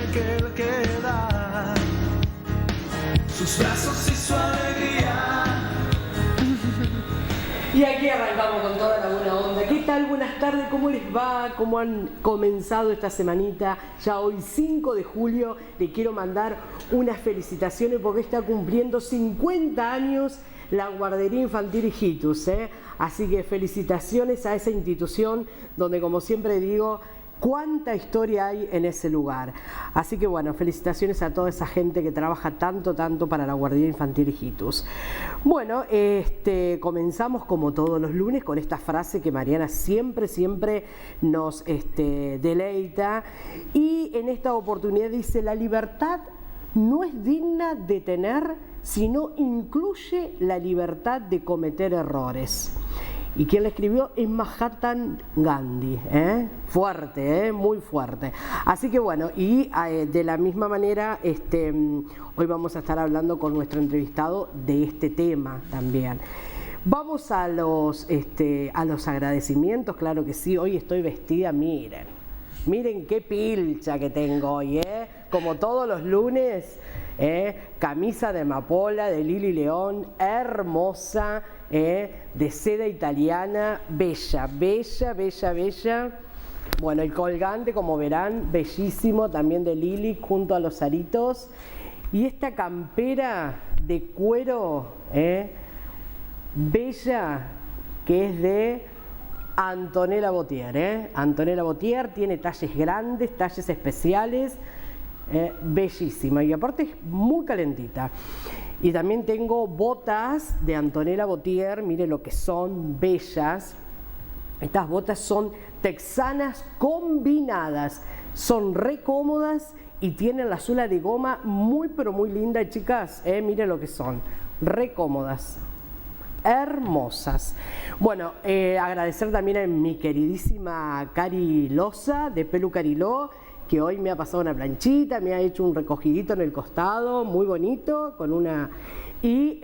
aquel que da sus brazos y su alegría. Y aquí arrancamos con toda la buena onda. ¿Qué tal? Buenas tardes, ¿cómo les va? ¿Cómo han comenzado esta semanita? Ya hoy 5 de julio le quiero mandar unas felicitaciones porque está cumpliendo 50 años la Guardería Infantil Hijitus, ¿eh? Así que felicitaciones a esa institución donde, como siempre digo, cuánta historia hay en ese lugar. Así que bueno, felicitaciones a toda esa gente que trabaja tanto para la Guardería Infantil Hijitus. Bueno, comenzamos como todos los lunes con esta frase que Mariana siempre nos deleita, y en esta oportunidad dice: la libertad no es digna de tener, sino incluye la libertad de cometer errores. Y quien la escribió es Mahatma Gandhi, fuerte, muy fuerte. Así que bueno, y de la misma manera, hoy vamos a estar hablando con nuestro entrevistado de este tema también. Vamos a los agradecimientos, claro que sí. Hoy estoy vestida, miren qué pilcha que tengo hoy, como todos los lunes, camisa de amapola de Lili León, hermosa, de seda italiana, bella. Bueno, el colgante, como verán, bellísimo, también de Lili, junto a los aritos. Y esta campera de cuero, bella, que es de Antonella Botier, Antonella Botier tiene talles grandes, talles especiales, bellísima, y aparte es muy calentita. Y también tengo botas de Antonella Botier, mire lo que son, bellas. Estas botas son texanas combinadas, son re cómodas y tienen la suela de goma muy pero muy linda, chicas, mire lo que son, re cómodas, hermosas. Bueno, agradecer también a mi queridísima Cari Loza de Pelu Cariló, que hoy me ha pasado una planchita, me ha hecho un recogidito en el costado, muy bonito, con una... Y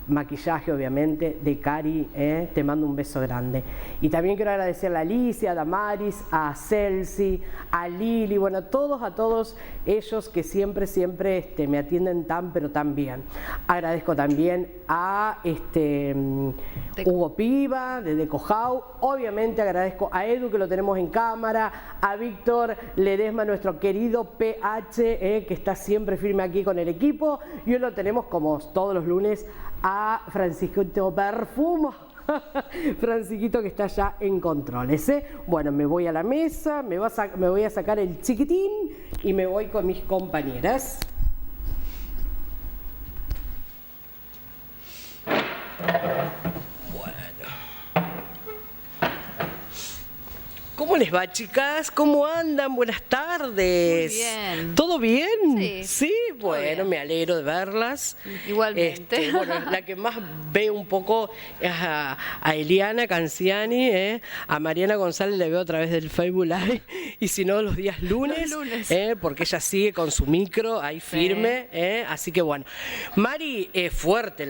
maquillaje, obviamente, de Cari, te mando un beso grande. Y también quiero agradecerle a Alicia, a Damaris, a Celsi, a Lili, bueno, a todos ellos que siempre me atienden pero tan bien. Agradezco también a Hugo Piva, de Decojau. Obviamente agradezco a Edu, que lo tenemos en cámara, a Víctor Ledesma, nuestro querido PH, que está siempre firme aquí con el equipo. Y hoy lo tenemos, como todos los lunes, a Francisquito Perfumo, Francisquito, que está ya en controles, Bueno, me voy a la mesa, me voy a sacar el chiquitín y me voy con mis compañeras. ¿Cómo les va, chicas? ¿Cómo andan? Buenas tardes. Muy bien. ¿Todo bien? Sí. Sí, bueno, bien. Me alegro de verlas. Igualmente. Bueno, la que más veo un poco es a Eliana Canciani, a Mariana González la veo a través del Facebook Live, y si no, los días lunes, porque ella sigue con su micro ahí firme, así que bueno. Mari, fuerte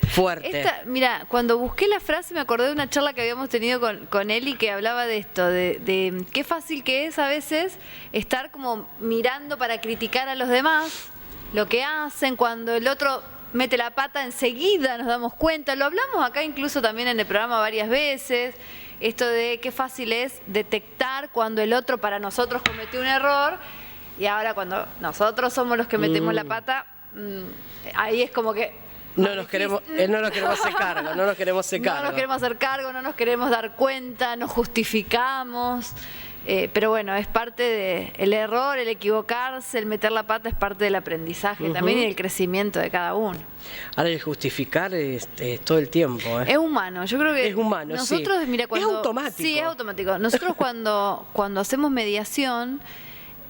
fuerte. Mira, cuando busqué la frase me acordé de una charla que habíamos tenido con Eli, que hablaba de esto, de qué fácil que es a veces estar como mirando para criticar a los demás, lo que hacen, cuando el otro mete la pata enseguida nos damos cuenta. Lo hablamos acá incluso también en el programa varias veces, esto de qué fácil es detectar cuando el otro para nosotros cometió un error, y ahora cuando nosotros somos los que metemos la pata, ahí es como que... No nos queremos hacer cargo, no nos queremos dar cuenta, nos justificamos, pero bueno, es parte del error, el equivocarse, el meter la pata es parte del aprendizaje también y del crecimiento de cada uno. Ahora el justificar todo el tiempo. Es humano, yo creo que es humano, nosotros, sí. Mira, es automático. Sí, es automático. Nosotros cuando hacemos mediación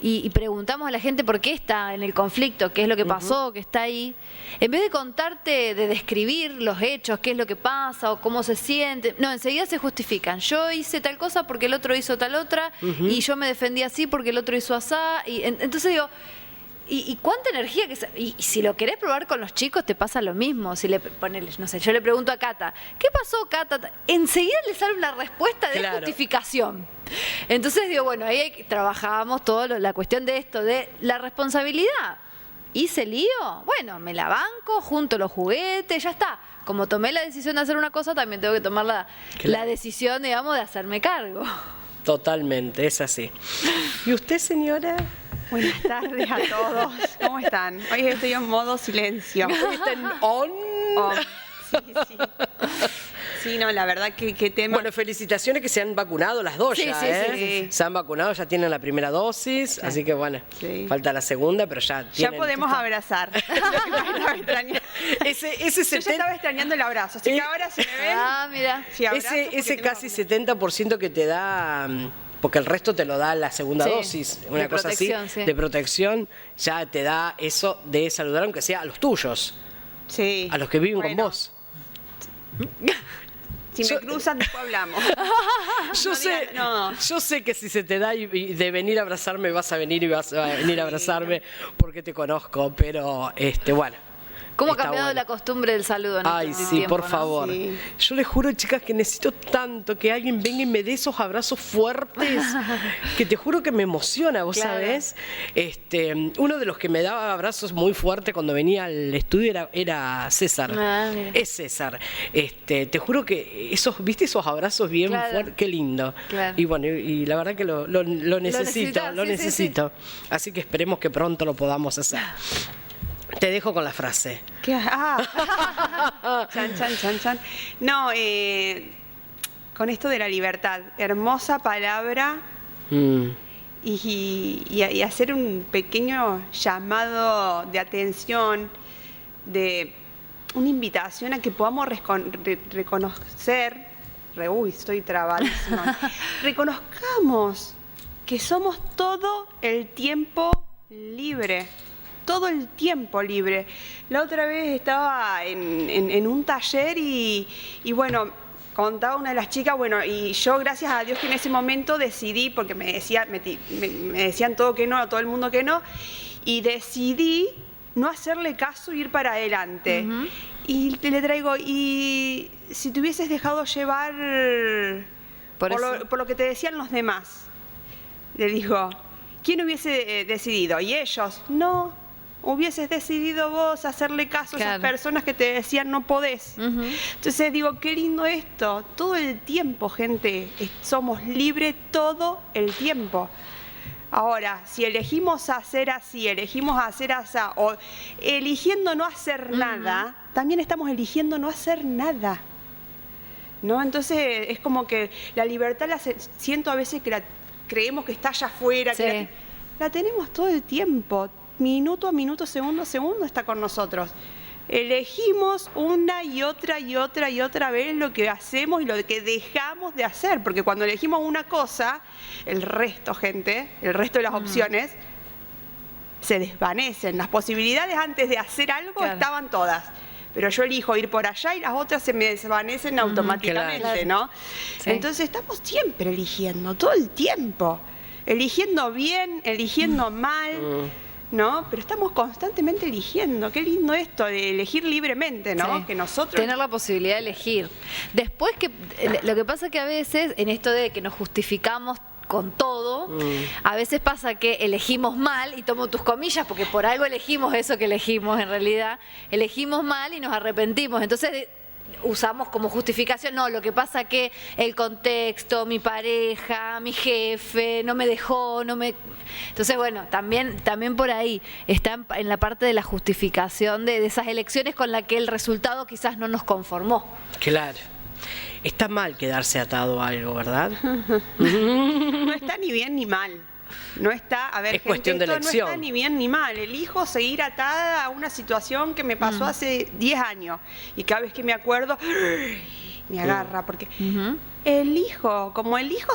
y preguntamos a la gente por qué está en el conflicto, qué es lo que pasó, qué está ahí, en vez de contarte, de describir los hechos, qué es lo que pasa o cómo se siente, no, enseguida se justifican. Yo hice tal cosa porque el otro hizo tal otra, y yo me defendí así porque el otro hizo asá, y entonces digo, y cuánta energía y si lo querés probar con los chicos te pasa lo mismo. Si le pones, no sé, yo le pregunto a Cata, ¿qué pasó, Cata? Enseguida le sale una respuesta de justificación. Entonces digo, bueno, ahí trabajábamos toda la cuestión de esto, de la responsabilidad. ¿Hice lío? Bueno, me la banco, junto los juguetes, ya está. Como tomé la decisión de hacer una cosa, también tengo que tomar la decisión, digamos, de hacerme cargo. Totalmente, es así. ¿Y usted, señora? Buenas tardes a todos. ¿Cómo están? Hoy estoy en modo silencio. Hoy está en on. Sí. Sí, no, la verdad que tema. Bueno, felicitaciones que se han vacunado las dos ya, sí. Se han vacunado, ya tienen la primera dosis, así que bueno, falta la segunda, pero ya tienen. Ya podemos abrazar. Ese Yo ya estaba extrañando el abrazo, así que ahora se me ven. Mira. Sí, ese casi 70% que te da, porque el resto te lo da la segunda dosis, una cosa así, de protección, ya te da eso de saludar, aunque sea a los tuyos, a los que viven con vos. Si me cruzan, después hablamos. Yo sé que si se te da y de venir a abrazarme, vas a venir y vas a venir a abrazarme porque te conozco, pero bueno. ¿Cómo ha cambiado la costumbre del saludo? Ay, sí, por favor. Sí. Yo les juro, chicas, que necesito tanto que alguien venga y me dé esos abrazos fuertes, que te juro que me emociona, ¿vos sabés? Uno de los que me daba abrazos muy fuerte cuando venía al estudio era César. Es César. Te juro que ¿viste esos abrazos bien fuertes? Qué lindo. Y bueno, y la verdad que lo necesito, lo necesito. Sí. Así que esperemos que pronto lo podamos hacer. Te dejo con la frase. ¿Qué? Chan. No, con esto de la libertad. Hermosa palabra. Y hacer un pequeño llamado de atención, de una invitación a que podamos reconocer. Estoy trabadísima. Reconozcamos que somos todo el tiempo libre. Todo el tiempo libre. La otra vez estaba en un taller y bueno, contaba una de las chicas, bueno, y yo gracias a Dios que en ese momento decidí, porque me decían todo que no, a todo el mundo que no, y decidí no hacerle caso e ir para adelante. Y le traigo, y si te hubieses dejado llevar por lo que te decían los demás, le digo, ¿quién hubiese decidido? ¿Y ellos? No. Hubieses decidido vos hacerle caso a esas personas que te decían no podés. Entonces digo, qué lindo esto. Todo el tiempo, gente, somos libres todo el tiempo. Ahora, si elegimos hacer así, elegimos hacer así, o eligiendo no hacer nada, también estamos eligiendo no hacer nada. ¿No? Entonces es como que la libertad siento a veces que creemos que está allá afuera, que la tenemos todo el tiempo. Minuto a minuto, segundo a segundo está con nosotros. Elegimos una y otra vez lo que hacemos y lo que dejamos de hacer, porque cuando elegimos una cosa, el resto, gente, el resto de las opciones se desvanecen. Las posibilidades antes de hacer algo estaban todas, pero yo elijo ir por allá y las otras se me desvanecen automáticamente, ¿no? Entonces estamos siempre eligiendo, todo el tiempo, eligiendo bien, eligiendo mal. ¿No? Pero estamos constantemente eligiendo. Qué lindo esto de elegir libremente, ¿no? Que nosotros... Tener la posibilidad de elegir. Después lo que pasa que a veces, en esto de que nos justificamos con todo, a veces pasa que elegimos mal, y tomo tus comillas, porque por algo elegimos eso que elegimos en realidad, elegimos mal y nos arrepentimos. Entonces usamos como justificación, no, lo que pasa que el contexto, mi pareja, mi jefe, no me dejó, Entonces, bueno, también por ahí está en la parte de la justificación de esas elecciones con la que el resultado quizás no nos conformó. Claro. Está mal quedarse atado a algo, ¿verdad? No está ni bien ni mal. No está, a ver, es cuestión de elección. No está ni bien ni mal. Elijo seguir atada a una situación que me pasó hace 10 años. Y cada vez que me acuerdo, me agarra. Porque elijo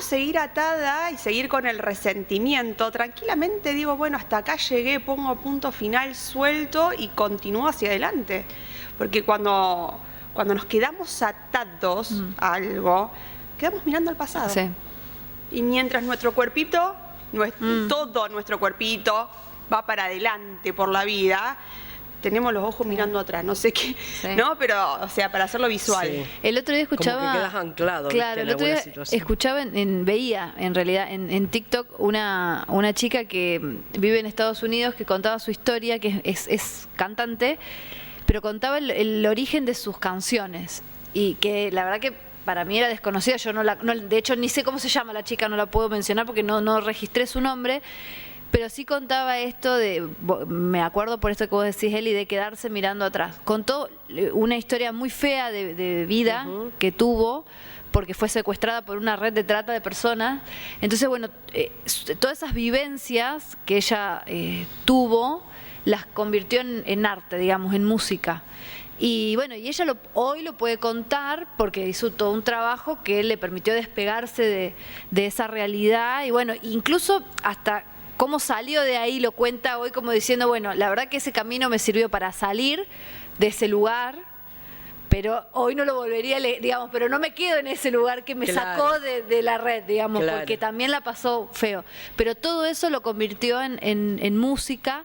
seguir atada y seguir con el resentimiento. Tranquilamente digo, bueno, hasta acá llegué, pongo punto final, suelto y continúo hacia adelante. Porque cuando nos quedamos atados a algo, quedamos mirando al pasado. Y mientras nuestro cuerpito... todo nuestro cuerpito va para adelante por la vida, tenemos los ojos mirando atrás, no sé qué, Sí. ¿no? Pero, o sea, para hacerlo visual. Sí. El otro día escuchaba. Como que quedas anclado, Claro, ¿viste? el en otro alguna día situación. escuchaba, veía en realidad en TikTok una chica que vive en Estados Unidos que contaba su historia, que es cantante, pero contaba el origen de sus canciones. Y que la verdad que para mí era desconocida. Yo de hecho, ni sé cómo se llama la chica, no la puedo mencionar porque no registré su nombre. Pero sí contaba esto me acuerdo por esto que vos decís, Eli, de quedarse mirando atrás. Contó una historia muy fea de vida que tuvo, porque fue secuestrada por una red de trata de personas. Entonces, bueno, todas esas vivencias que ella tuvo, las convirtió en arte, digamos, en música. Y bueno, y ella hoy lo puede contar porque hizo todo un trabajo que le permitió despegarse de esa realidad. Y bueno, incluso hasta cómo salió de ahí lo cuenta hoy como diciendo, bueno, la verdad que ese camino me sirvió para salir de ese lugar, pero hoy no lo volvería, digamos, pero no me quedo en ese lugar que me Claro. sacó de la red, digamos, Claro. porque también la pasó feo. Pero todo eso lo convirtió en música.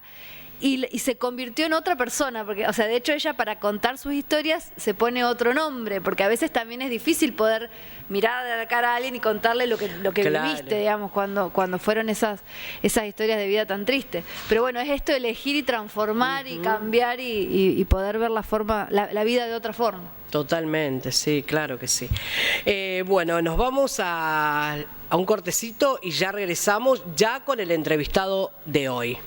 Y se convirtió en otra persona, porque, o sea, de hecho ella para contar sus historias se pone otro nombre, porque a veces también es difícil poder mirar a la cara a alguien y contarle lo que Claro. viviste, digamos, cuando fueron esas historias de vida tan tristes. Pero bueno, es esto de elegir y transformar y cambiar y poder ver la vida de otra forma. Totalmente, sí, claro que sí. Bueno, nos vamos a un cortecito y ya regresamos ya con el entrevistado de hoy.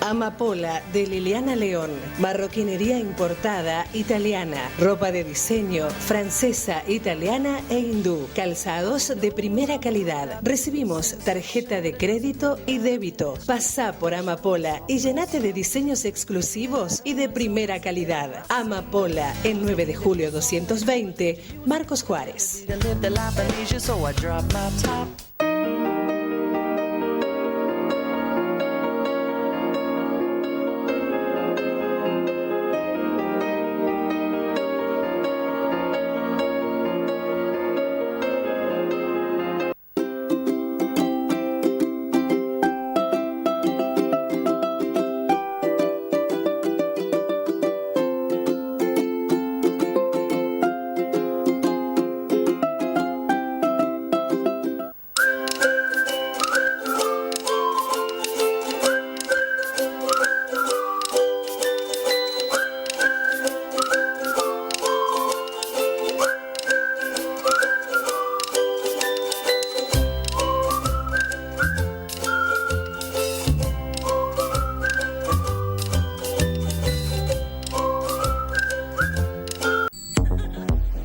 Amapola de Liliana León, marroquinería importada italiana, ropa de diseño francesa, italiana e hindú, calzados de primera calidad. Recibimos tarjeta de crédito y débito. Pasá por Amapola y llenate de diseños exclusivos y de primera calidad. Amapola, en 9 de julio 220, Marcos Juárez. To live the life of leisure, so I drop my top.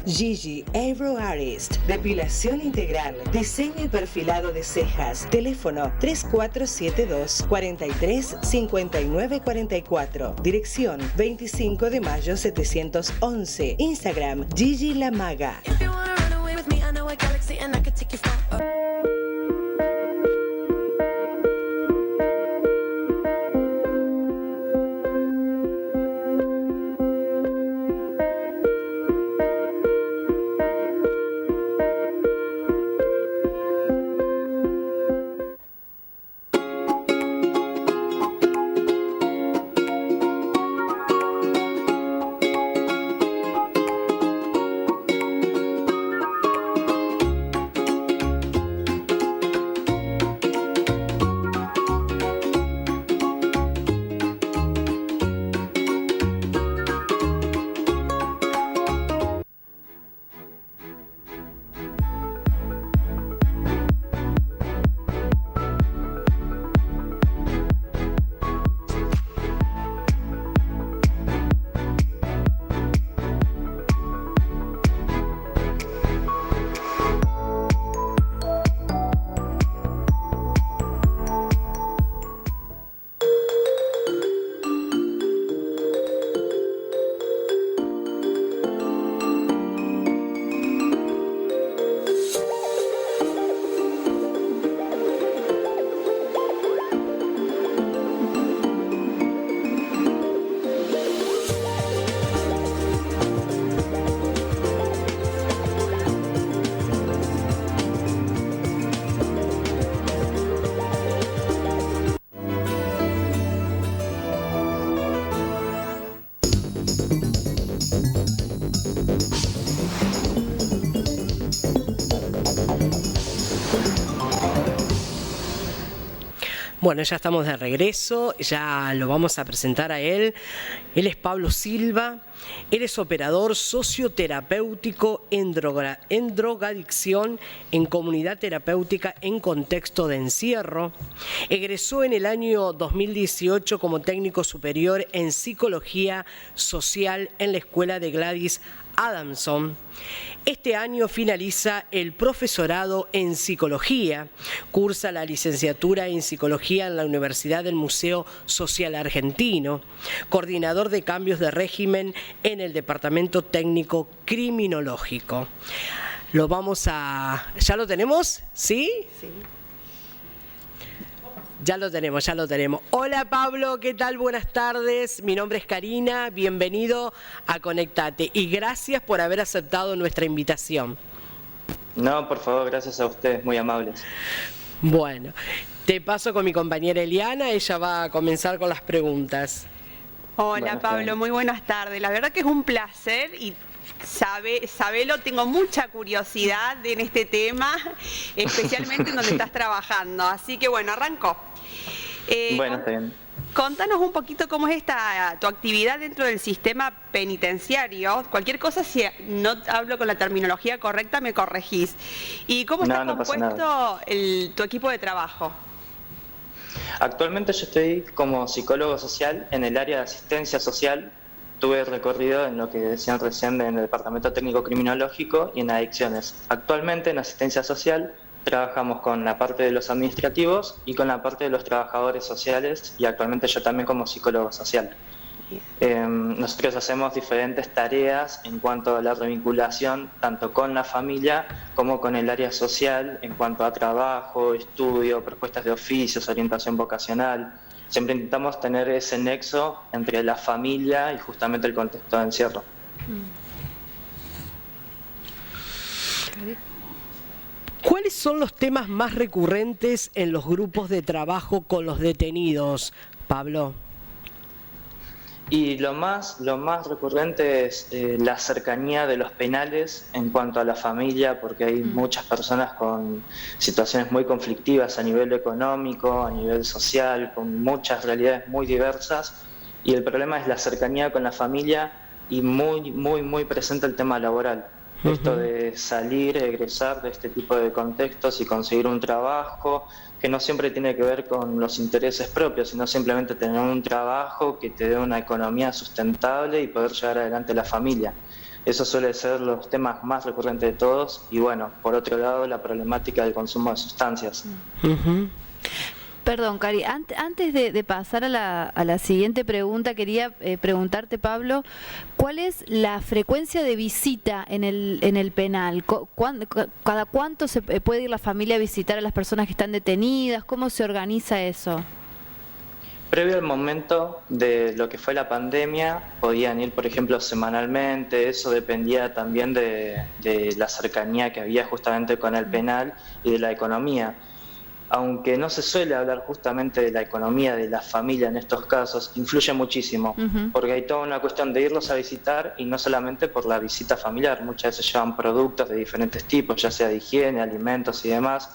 Gigi Eyebrow Artist, depilación integral, diseño y perfilado de cejas. Teléfono 3472 43 59 44. Dirección 25 de mayo 711. Instagram Gigi La Maga. If you wanna run away with me, I know a galaxy and I could take you far. Bueno, ya estamos de regreso, ya lo vamos a presentar a él. Él es Pablo Silva, él es operador socioterapéutico en drogadicción en comunidad terapéutica en contexto de encierro. Egresó en el año 2018 como técnico superior en psicología social en la escuela de Gladys Adamson. Este año finaliza el profesorado en psicología, cursa la licenciatura en psicología en la Universidad del Museo Social Argentino, coordinador de cambios de régimen en el Departamento Técnico Criminológico. ¿Ya lo tenemos? ¿Sí? Sí. Ya lo tenemos. Hola Pablo, ¿qué tal? Buenas tardes. Mi nombre es Karina, bienvenido a Conectate y gracias por haber aceptado nuestra invitación. No, por favor, gracias a ustedes, muy amables. Bueno, te paso con mi compañera Eliana, ella va a comenzar con las preguntas. Hola Buenas Pablo, tardes. muy buenas tardes. La verdad que es un placer y sabelo, tengo mucha curiosidad en este tema, especialmente en donde estás trabajando. Así que bueno, arranco. Bueno, está bien. Contanos un poquito cómo es tu actividad dentro del sistema penitenciario. Cualquier cosa, si no hablo con la terminología correcta, me corregís. ¿Y cómo está No pasa compuesto tu equipo de trabajo? Actualmente yo estoy como psicólogo social en el área de asistencia social. Tuve recorrido en lo que decían recién en el Departamento Técnico Criminológico y en adicciones. Actualmente en asistencia social trabajamos con la parte de los administrativos y con la parte de los trabajadores sociales y actualmente yo también como psicólogo social. Nosotros hacemos diferentes tareas en cuanto a la revinculación tanto con la familia como con el área social en cuanto a trabajo, estudio, propuestas de oficios, orientación vocacional. Siempre intentamos tener ese nexo entre la familia y justamente el contexto de encierro. ¿Cuáles son los temas más recurrentes en los grupos de trabajo con los detenidos, Pablo? Y lo más recurrente es la cercanía de los penales en cuanto a la familia, porque hay muchas personas con situaciones muy conflictivas a nivel económico, a nivel social, con muchas realidades muy diversas. Y el problema es la cercanía con la familia y muy presente el tema laboral. Esto de salir, egresar de este tipo de contextos y conseguir un trabajo que no siempre tiene que ver con los intereses propios, sino simplemente tener un trabajo que te dé una economía sustentable y poder llevar adelante la familia. Eso suele ser los temas más recurrentes de todos y bueno, por otro lado la problemática del consumo de sustancias. Perdón, Cari, antes de pasar a la siguiente pregunta, quería preguntarte, Pablo, ¿cuál es la frecuencia de visita en el penal? ¿Cada cuánto se puede ir la familia a visitar a las personas que están detenidas? ¿Cómo se organiza eso? Previo al momento de lo que fue la pandemia, podían ir, por ejemplo, semanalmente. Eso dependía también de la cercanía que había justamente con el penal y de la economía. Aunque no se suele hablar justamente de la economía de la familia en estos casos, influye muchísimo, porque hay toda una cuestión de irlos a visitar y no solamente por la visita familiar. Muchas veces llevan productos de diferentes tipos, ya sea de higiene, alimentos y demás,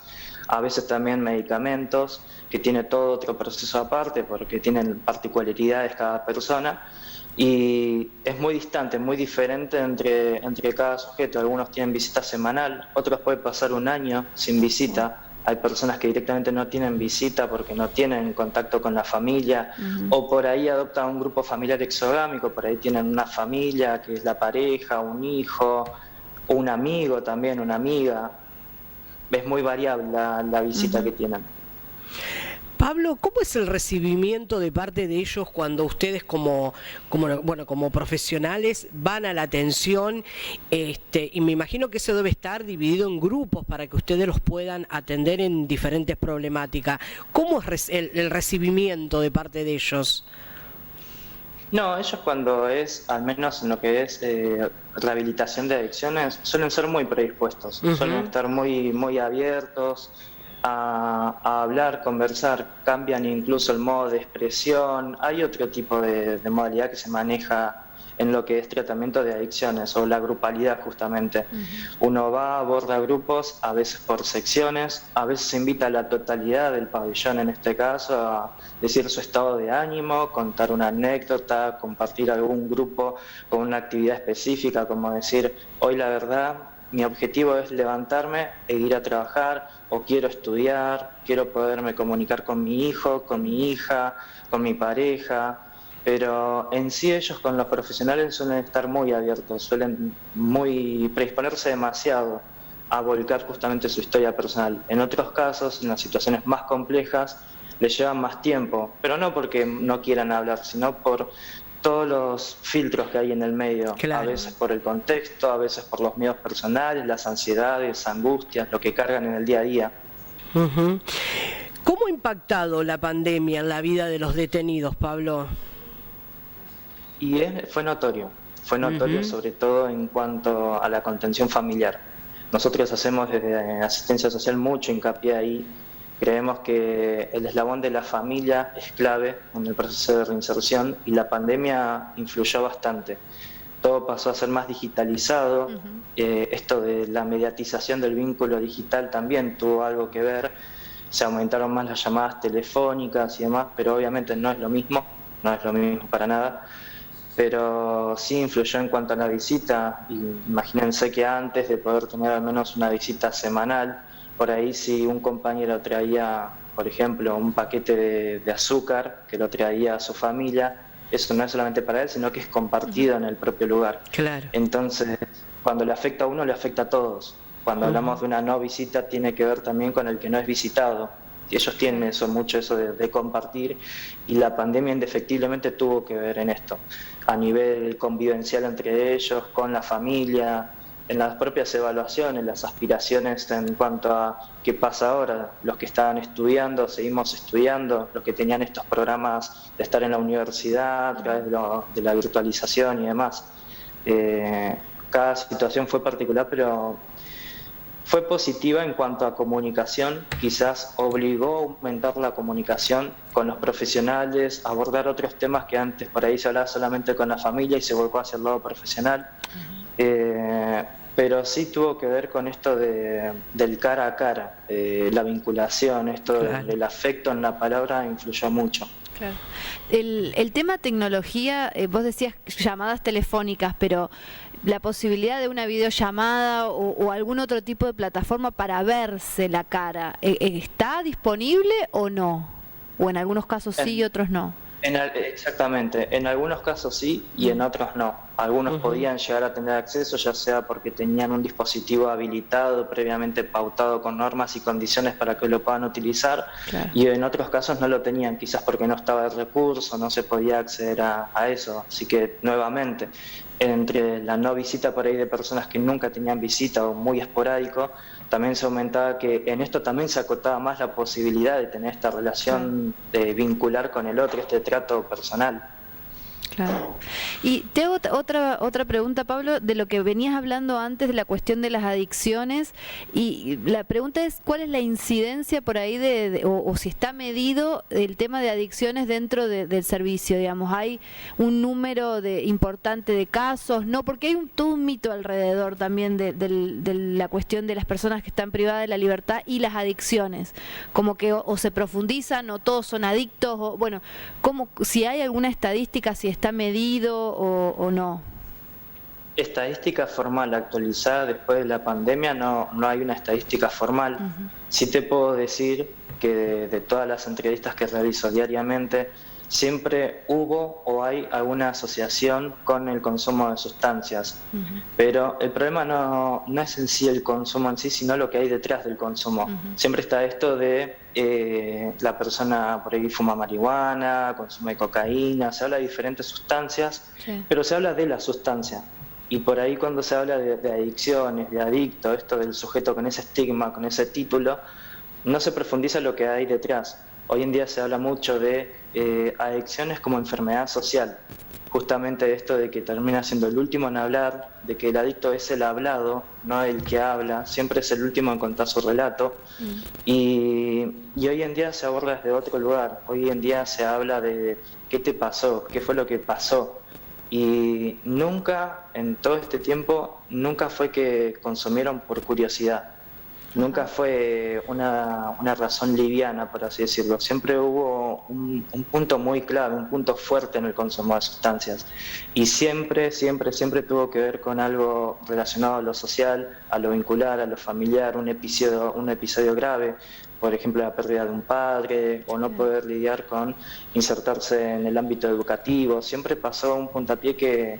a veces también medicamentos, que tiene todo otro proceso aparte porque tienen particularidades cada persona. Y es muy distante, muy diferente entre cada sujeto. Algunos tienen visita semanal, otros pueden pasar un año sin visita. Hay personas que directamente no tienen visita porque no tienen contacto con la familia, o por ahí adoptan un grupo familiar exogámico, por ahí tienen una familia que es la pareja, un hijo, o un amigo también, una amiga. Es muy variable la visita que tienen. Pablo, ¿cómo es el recibimiento de parte de ellos cuando ustedes como profesionales van a la atención? Y me imagino que eso debe estar dividido en grupos para que ustedes los puedan atender en diferentes problemáticas. ¿Cómo es el recibimiento de parte de ellos? No, ellos cuando es, al menos en lo que es rehabilitación de adicciones, suelen ser muy predispuestos, suelen estar muy abiertos a hablar, conversar, cambian incluso el modo de expresión. Hay otro tipo de modalidad que se maneja en lo que es tratamiento de adicciones o la grupalidad justamente. Uno va, aborda grupos, a veces por secciones, a veces se invita a la totalidad del pabellón en este caso a decir su estado de ánimo, contar una anécdota, compartir algún grupo con una actividad específica, como decir, hoy la verdad, mi objetivo es levantarme e ir a trabajar, o quiero estudiar, quiero poderme comunicar con mi hijo, con mi hija, con mi pareja. Pero en sí ellos con los profesionales suelen estar muy abiertos, suelen predisponerse demasiado a volcar justamente su historia personal. En otros casos, en las situaciones más complejas, les llevan más tiempo, pero no porque no quieran hablar, sino por todos los filtros que hay en el medio, Claro. A veces por el contexto, a veces por los miedos personales, las ansiedades, angustias, lo que cargan en el día a día. Ujú. ¿Cómo ha impactado la pandemia en la vida de los detenidos, Pablo? Y fue notorio sobre todo en cuanto a la contención familiar. Nosotros hacemos desde Asistencia Social mucho hincapié ahí. Creemos que el eslabón de la familia es clave en el proceso de reinserción y la pandemia influyó bastante. Todo pasó a ser más digitalizado, esto de la mediatización del vínculo digital también tuvo algo que ver, se aumentaron más las llamadas telefónicas y demás, pero obviamente no es lo mismo para nada. Pero sí influyó en cuanto a la visita. Imagínense que antes de poder tener al menos una visita semanal, por ahí si un compañero traía, por ejemplo, un paquete de azúcar que lo traía a su familia, eso no es solamente para él, sino que es compartido en el propio lugar. Claro. Entonces, cuando le afecta a uno, le afecta a todos. Cuando hablamos de una no visita, tiene que ver también con el que no es visitado. Y ellos tienen mucho eso de compartir, y la pandemia indefectiblemente tuvo que ver en esto, a nivel convivencial entre ellos, con la familia, en las propias evaluaciones, las aspiraciones en cuanto a qué pasa ahora, los que estaban estudiando, seguimos estudiando, los que tenían estos programas de estar en la universidad, a través de la virtualización y demás. Cada situación fue particular, pero fue positiva en cuanto a comunicación, quizás obligó a aumentar la comunicación con los profesionales, a abordar otros temas que antes por ahí se hablaba solamente con la familia y se volcó hacia el lado profesional. Pero sí tuvo que ver con esto del cara a cara, la vinculación, esto Claro. del afecto en la palabra influyó mucho. Claro. El tema tecnología, vos decías llamadas telefónicas, pero la posibilidad de una videollamada o algún otro tipo de plataforma para verse la cara, ¿está disponible o no? O en algunos casos sí y otros no. Exactamente, en algunos casos sí y en otros no. Algunos podían llegar a tener acceso, ya sea porque tenían un dispositivo habilitado, previamente pautado con normas y condiciones para que lo puedan utilizar, Claro. y en otros casos no lo tenían, quizás porque no estaba el recurso, no se podía acceder a eso. Así que nuevamente, entre la no visita por ahí de personas que nunca tenían visita o muy esporádico, también se aumentaba que en esto también se acotaba más la posibilidad de tener esta relación de vincular con el otro, este trato personal. Claro. Y te hago otra pregunta, Pablo, de lo que venías hablando antes de la cuestión de las adicciones, y la pregunta es ¿cuál es la incidencia por ahí o si está medido el tema de adicciones dentro del servicio? Digamos, ¿hay un número importante de casos? No, porque hay todo un mito alrededor también de la cuestión de las personas que están privadas de la libertad y las adicciones, como que o se profundizan o todos son adictos, o bueno, si hay alguna estadística, si está medido o no. Estadística formal actualizada después de la pandemia no hay una estadística formal. Sí te puedo decir que de todas las entrevistas que realizo diariamente, siempre hubo o hay alguna asociación con el consumo de sustancias. Pero el problema no es en sí el consumo en sí, sino lo que hay detrás del consumo. Siempre está esto de la persona por ahí fuma marihuana, consume cocaína, se habla de diferentes sustancias, pero se habla de la sustancia. Y por ahí cuando se habla de adicciones, de adicto, esto del sujeto con ese estigma, con ese título, no se profundiza lo que hay detrás. Hoy en día se habla mucho de adicciones como enfermedad social, justamente esto de que termina siendo el último en hablar, de que el adicto es el hablado, no el que habla, siempre es el último en contar su relato. Y hoy en día se aborda desde otro lugar, hoy en día se habla de qué te pasó, qué fue lo que pasó. y nunca, en todo este tiempo, nunca fue que consumieron por curiosidad. Nunca fue una razón liviana, por así decirlo. Siempre hubo un punto muy clave, un punto fuerte en el consumo de sustancias. Y siempre tuvo que ver con algo relacionado a lo social, a lo vincular, a lo familiar, un episodio grave, por ejemplo la pérdida de un padre, o no poder lidiar con insertarse en el ámbito educativo. Siempre pasó un puntapié que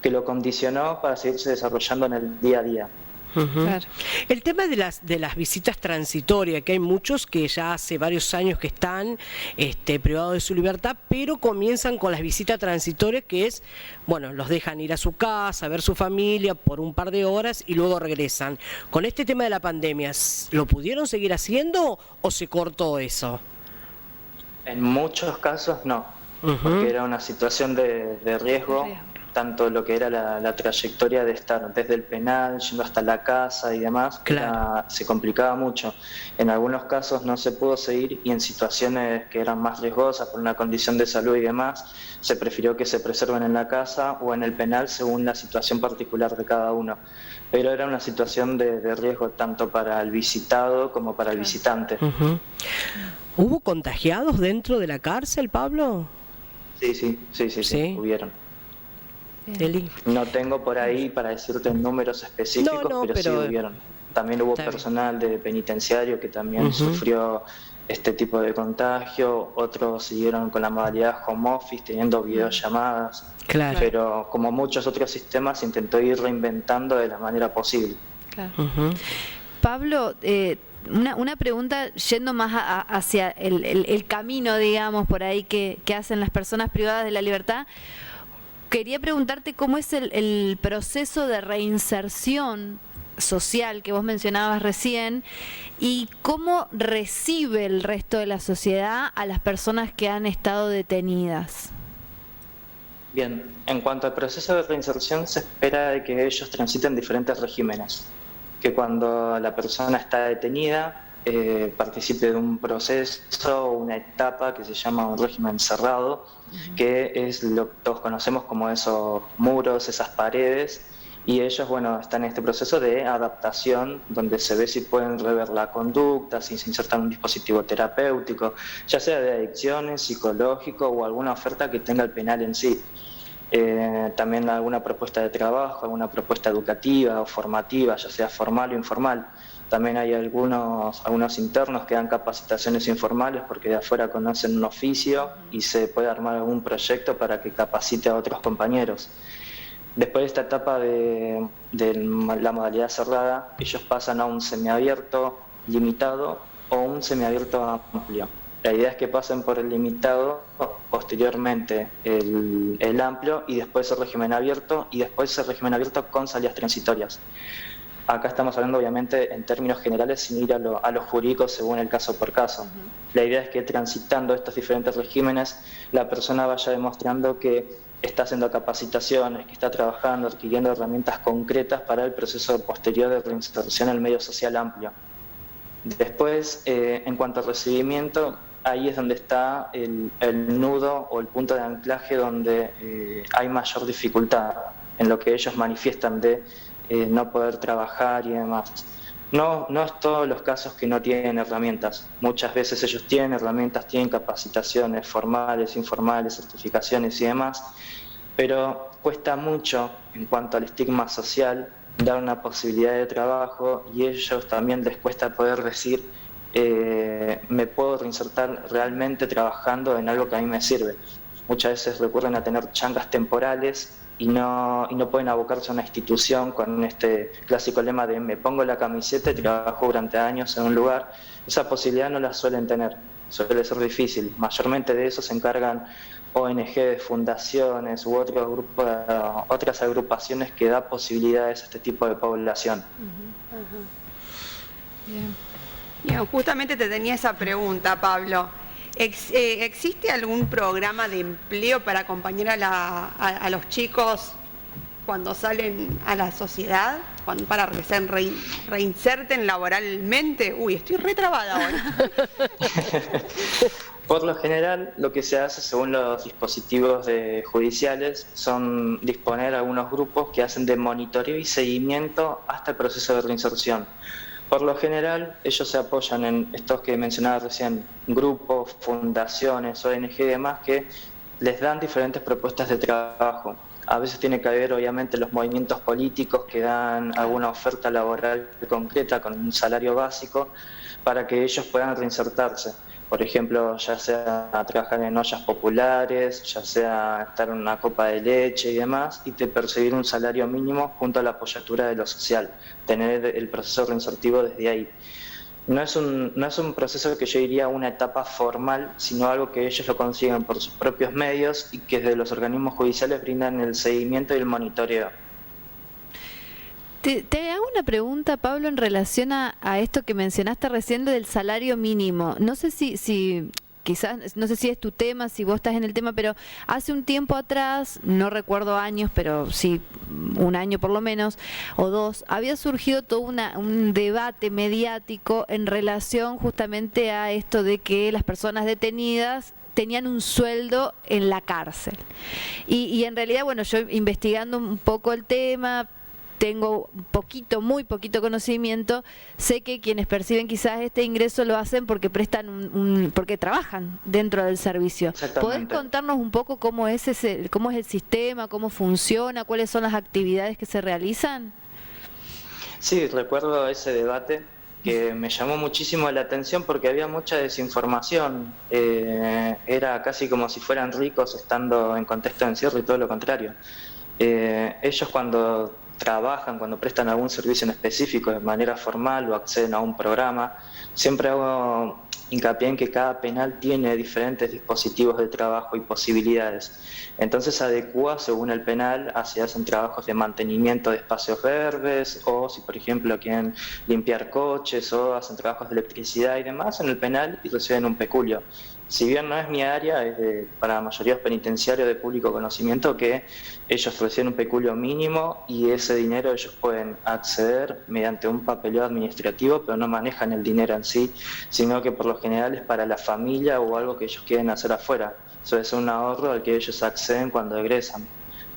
lo condicionó para seguirse desarrollando en el día a día. Claro. El tema de las visitas transitorias, que hay muchos que ya hace varios años que están privados de su libertad, pero comienzan con las visitas transitorias, que es, bueno, los dejan ir a su casa, a ver su familia por un par de horas y luego regresan. Con este tema de la pandemia, ¿lo pudieron seguir haciendo o se cortó eso? En muchos casos no, porque era una situación de riesgo. Tanto lo que era la trayectoria de estar desde el penal, yendo hasta la casa y demás, se complicaba mucho. En algunos casos no se pudo seguir, y en situaciones que eran más riesgosas por una condición de salud y demás, se prefirió que se preserven en la casa o en el penal según la situación particular de cada uno. Pero era una situación de riesgo tanto para el visitado como para el visitante. ¿Hubo contagiados dentro de la cárcel, Pablo? Sí, hubieron. Eli. No tengo por ahí para decirte números específicos, pero sí hubieron. También hubo personal de penitenciario que también sufrió este tipo de contagio. Otros siguieron con la modalidad home office, teniendo videollamadas. Claro. Pero como muchos otros sistemas, se intentó ir reinventando de la manera posible. Claro. Pablo, una pregunta yendo más hacia el camino, digamos, por ahí que hacen las personas privadas de la libertad. Quería preguntarte cómo es el proceso de reinserción social que vos mencionabas recién, y cómo recibe el resto de la sociedad a las personas que han estado detenidas. Bien, en cuanto al proceso de reinserción, se espera de que ellos transiten diferentes regímenes. Que cuando la persona está detenida, participe de un proceso o una etapa que se llama un régimen cerrado, que es lo que todos conocemos como esos muros, esas paredes, y ellos, bueno, están en este proceso de adaptación donde se ve si pueden rever la conducta, si se insertan un dispositivo terapéutico, ya sea de adicciones, psicológico o alguna oferta que tenga el penal en sí. También alguna propuesta de trabajo, alguna propuesta educativa o formativa, ya sea formal o informal. También hay algunos internos que dan capacitaciones informales porque de afuera conocen un oficio y se puede armar algún proyecto para que capacite a otros compañeros. Después de esta etapa de la modalidad cerrada, ellos pasan a un semiabierto limitado o un semiabierto amplio. La idea es que pasen por el limitado, posteriormente el amplio, y después el régimen abierto, y después el régimen abierto con salidas transitorias. Acá estamos hablando obviamente en términos generales sin ir a lo jurídico según el caso por caso. La idea es que transitando estos diferentes regímenes la persona vaya demostrando que está haciendo capacitaciones, que está trabajando, adquiriendo herramientas concretas para el proceso posterior de reinserción al medio social amplio. Después, en cuanto al recibimiento, ahí es donde está el nudo o el punto de anclaje donde hay mayor dificultad en lo que ellos manifiestan de no poder trabajar y demás. No es todos los casos que no tienen herramientas. Muchas veces ellos tienen herramientas, tienen capacitaciones formales, informales, certificaciones y demás, pero cuesta mucho en cuanto al estigma social dar una posibilidad de trabajo, y ellos también les cuesta poder decir me puedo reinsertar realmente trabajando en algo que a mí me sirve. Muchas veces recurren a tener changas temporales y no pueden abocarse a una institución con este clásico lema de me pongo la camiseta y trabajo durante años en un lugar. Esa posibilidad no la suelen tener, suele ser difícil. Mayormente de eso se encargan ONG, fundaciones u otros grupos, otras agrupaciones que dan posibilidades a este tipo de población. Bien, justamente te tenía esa pregunta, Pablo. ¿Existe algún programa de empleo para acompañar a los chicos cuando salen a la sociedad, para que se reinserten laboralmente? Uy, estoy retrabada hoy. Por lo general, lo que se hace según los dispositivos judiciales son disponer algunos grupos que hacen de monitoreo y seguimiento hasta el proceso de reinserción. Por lo general, ellos se apoyan en estos que mencionaba recién, grupos, fundaciones, ONG y demás, que les dan diferentes propuestas de trabajo. A veces tiene que haber, obviamente, los movimientos políticos que dan alguna oferta laboral concreta con un salario básico para que ellos puedan reinsertarse. Por ejemplo, ya sea trabajar en ollas populares, ya sea estar en una copa de leche y demás, y percibir un salario mínimo junto a la apoyatura de lo social, tener el proceso reinsertivo desde ahí. No es un proceso que yo diría una etapa formal, sino algo que ellos lo consiguen por sus propios medios y que desde los organismos judiciales brindan el seguimiento y el monitoreo. Te hago una pregunta, Pablo, en relación a esto que mencionaste recién del salario mínimo. No sé si quizás, no sé si es tu tema, si vos estás en el tema, pero hace un tiempo atrás, no recuerdo años, pero sí un año por lo menos, o dos, había surgido todo un debate mediático en relación justamente a esto de que las personas detenidas tenían un sueldo en la cárcel. Y en realidad, bueno, yo investigando un poco el tema, tengo muy poquito conocimiento, sé que quienes perciben quizás este ingreso lo hacen porque prestan porque trabajan dentro del servicio. ¿Podés contarnos un poco cómo es el sistema, cómo funciona, cuáles son las actividades que se realizan? Sí, recuerdo ese debate que me llamó muchísimo la atención porque había mucha desinformación. Era casi como si fueran ricos estando en contexto de encierro y todo lo contrario. Ellos cuando trabajan, cuando prestan algún servicio en específico de manera formal o acceden a un programa, siempre hago hincapié en que cada penal tiene diferentes dispositivos de trabajo y posibilidades. Entonces adecúa según el penal, si hacen trabajos de mantenimiento de espacios verdes, o si por ejemplo quieren limpiar coches, o hacen trabajos de electricidad y demás en el penal y reciben un peculio. Si bien no es mi área, es para la mayoría penitenciarios de público conocimiento que ellos reciben un peculio mínimo y ese dinero ellos pueden acceder mediante un papeleo administrativo, pero no manejan el dinero en sí, sino que por lo general es para la familia o algo que ellos quieren hacer afuera. Eso es un ahorro al que ellos acceden cuando egresan.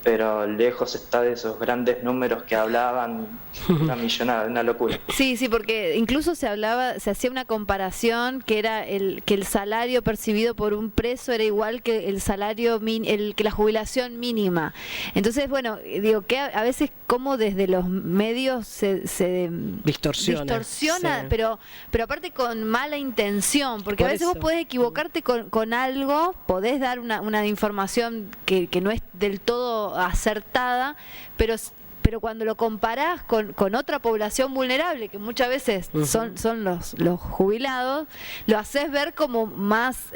Pero lejos está de esos grandes números que hablaban, una millonada, una locura. Sí, porque incluso se hacía una comparación que era que el salario percibido por un preso era igual que el salario que la jubilación mínima. Entonces, bueno, digo que a veces como desde los medios se distorsiona, sí. pero aparte con mala intención, porque a veces vos podés equivocarte con algo, podés dar una información que no es del todo acertada, pero cuando lo comparás con otra población vulnerable, que muchas veces son los jubilados, lo haces ver como más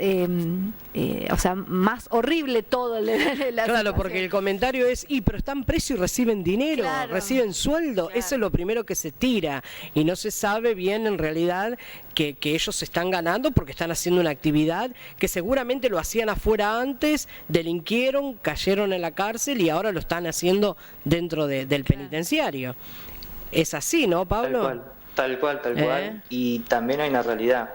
más horrible todo la Claro, situación. Porque el comentario es, pero están presos y reciben dinero, reciben sueldo, eso es lo primero que se tira, y no se sabe bien en realidad que ellos están ganando porque están haciendo una actividad que seguramente lo hacían afuera antes, delinquieron, cayeron en la cárcel y ahora lo están haciendo dentro del penitenciario. Es así, ¿no, Pablo? Tal cual. Y también hay una realidad.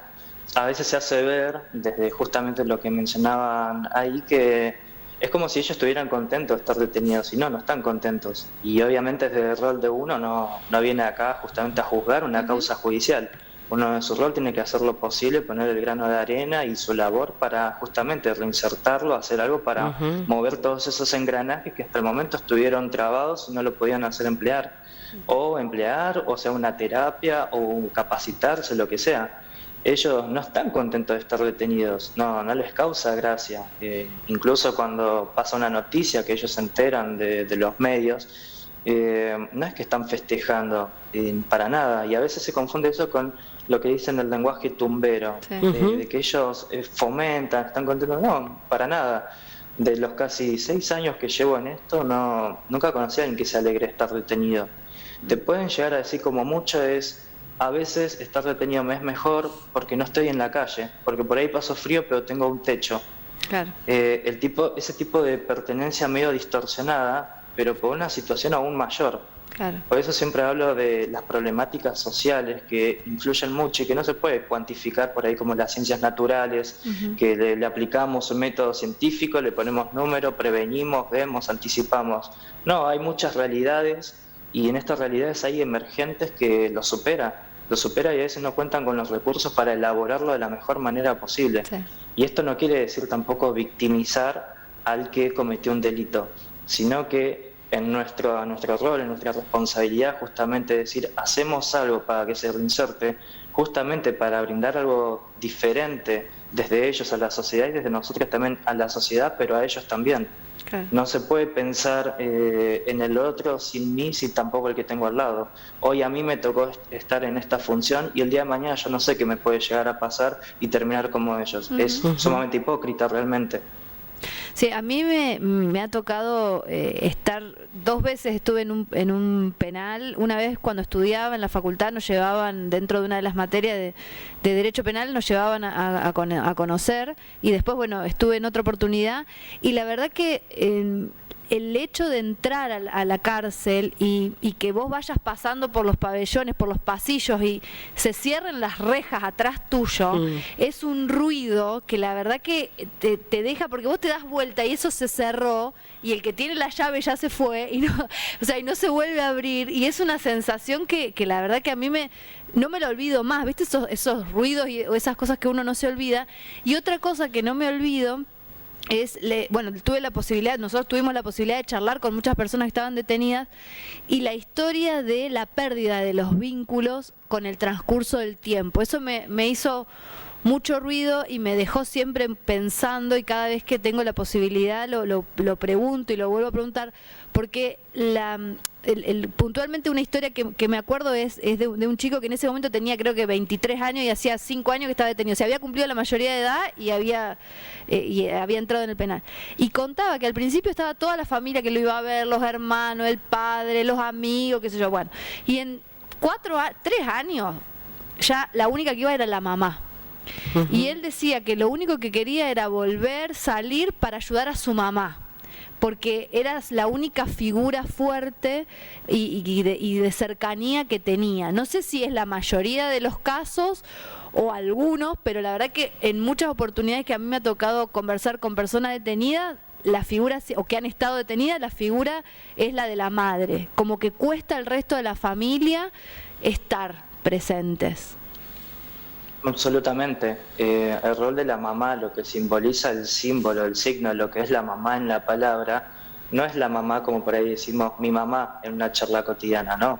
A veces se hace ver, desde justamente lo que mencionaban ahí, que es como si ellos estuvieran contentos de estar detenidos, y no están contentos. Y obviamente desde el rol de uno no viene acá justamente a juzgar una causa judicial. Uno en su rol tiene que hacer lo posible, poner el grano de arena y su labor para justamente reinsertarlo, hacer algo para mover todos esos engranajes que hasta el momento estuvieron trabados y no lo podían hacer emplear, o sea una terapia o capacitarse, lo que sea. Ellos no están contentos de estar detenidos, no les causa gracia. Incluso cuando pasa una noticia que ellos se enteran de los medios, no es que están festejando para nada, y a veces se confunde eso con lo que dicen del lenguaje tumbero, de que ellos fomentan, están contentos. No, para nada. De los casi 6 años que llevo en esto, nunca conocí a alguien que se alegre de estar detenido. Te pueden llegar a decir como mucho a veces estar detenido me es mejor porque no estoy en la calle, porque por ahí paso frío pero tengo un techo. Claro. Ese tipo de pertenencia medio distorsionada, pero por una situación aún mayor, Claro. Por eso siempre hablo de las problemáticas sociales que influyen mucho y que no se puede cuantificar por ahí como las ciencias naturales, que le aplicamos un método científico, le ponemos números, prevenimos, vemos, anticipamos. No, hay muchas realidades y en estas realidades hay emergentes que lo supera y a veces no cuentan con los recursos para elaborarlo de la mejor manera posible. Sí. Y esto no quiere decir tampoco victimizar al que cometió un delito, sino que en nuestro rol, en nuestra responsabilidad, justamente decir, hacemos algo para que se reinserte, justamente para brindar algo diferente desde ellos a la sociedad y desde nosotros también a la sociedad, pero a ellos también. Claro. No se puede pensar en el otro sin mí, sin tampoco el que tengo al lado. Hoy a mí me tocó estar en esta función y el día de mañana yo no sé qué me puede llegar a pasar y terminar como ellos. Es sumamente hipócrita realmente. Sí, a mí me ha tocado estar, 2 veces estuve en un penal. Una vez cuando estudiaba en la facultad nos llevaban, dentro de una de las materias de Derecho Penal, nos llevaban a conocer, y después, bueno, estuve en otra oportunidad, y la verdad que el hecho de entrar a la cárcel y que vos vayas pasando por los pabellones, por los pasillos y se cierren las rejas atrás tuyo, es un ruido que la verdad que te deja, porque vos te das vuelta y eso se cerró y el que tiene la llave ya se fue y no se vuelve a abrir, y es una sensación que la verdad que a mí no me lo olvido más, ¿viste? Esos ruidos o esas cosas que uno no se olvida. Y otra cosa que no me olvido es, nosotros tuvimos la posibilidad de charlar con muchas personas que estaban detenidas, y la historia de la pérdida de los vínculos con el transcurso del tiempo. Eso me hizo mucho ruido y me dejó siempre pensando, y cada vez que tengo la posibilidad lo pregunto y lo vuelvo a preguntar, porque puntualmente una historia que me acuerdo es de un chico que en ese momento tenía, creo que 23 años, y hacía 5 años que estaba detenido. Se había cumplido la mayoría de edad y había entrado en el penal. Y contaba que al principio estaba toda la familia que lo iba a ver, los hermanos, el padre, los amigos, qué sé yo. Bueno, y en 3 años ya la única que iba era la mamá. Y él decía que lo único que quería era salir para ayudar a su mamá, porque eras la única figura fuerte y de cercanía que tenía. No sé si es la mayoría de los casos o algunos, pero la verdad que en muchas oportunidades que a mí me ha tocado conversar con personas detenidas, la figura, o que han estado detenidas, la figura es la de la madre, como que cuesta al resto de la familia estar presentes. Absolutamente. El rol de la mamá, lo que simboliza el símbolo, el signo, lo que es la mamá en la palabra, no es la mamá como por ahí decimos mi mamá en una charla cotidiana, no.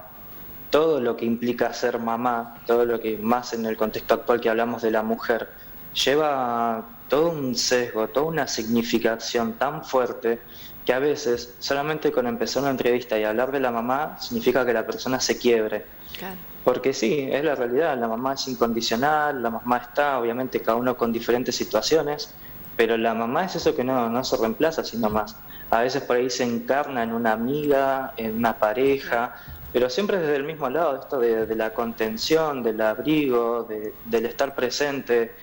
Todo lo que implica ser mamá, todo lo que más en el contexto actual que hablamos de la mujer, lleva todo un sesgo, toda una significación tan fuerte que a veces solamente con empezar una entrevista y hablar de la mamá significa que la persona se quiebre. Claro. Porque sí, es la realidad, la mamá es incondicional, la mamá está, obviamente cada uno con diferentes situaciones, pero la mamá es eso que no se reemplaza sino más. A veces por ahí se encarna en una amiga, en una pareja, pero siempre desde el mismo lado, esto de la contención, del abrigo, del estar presente,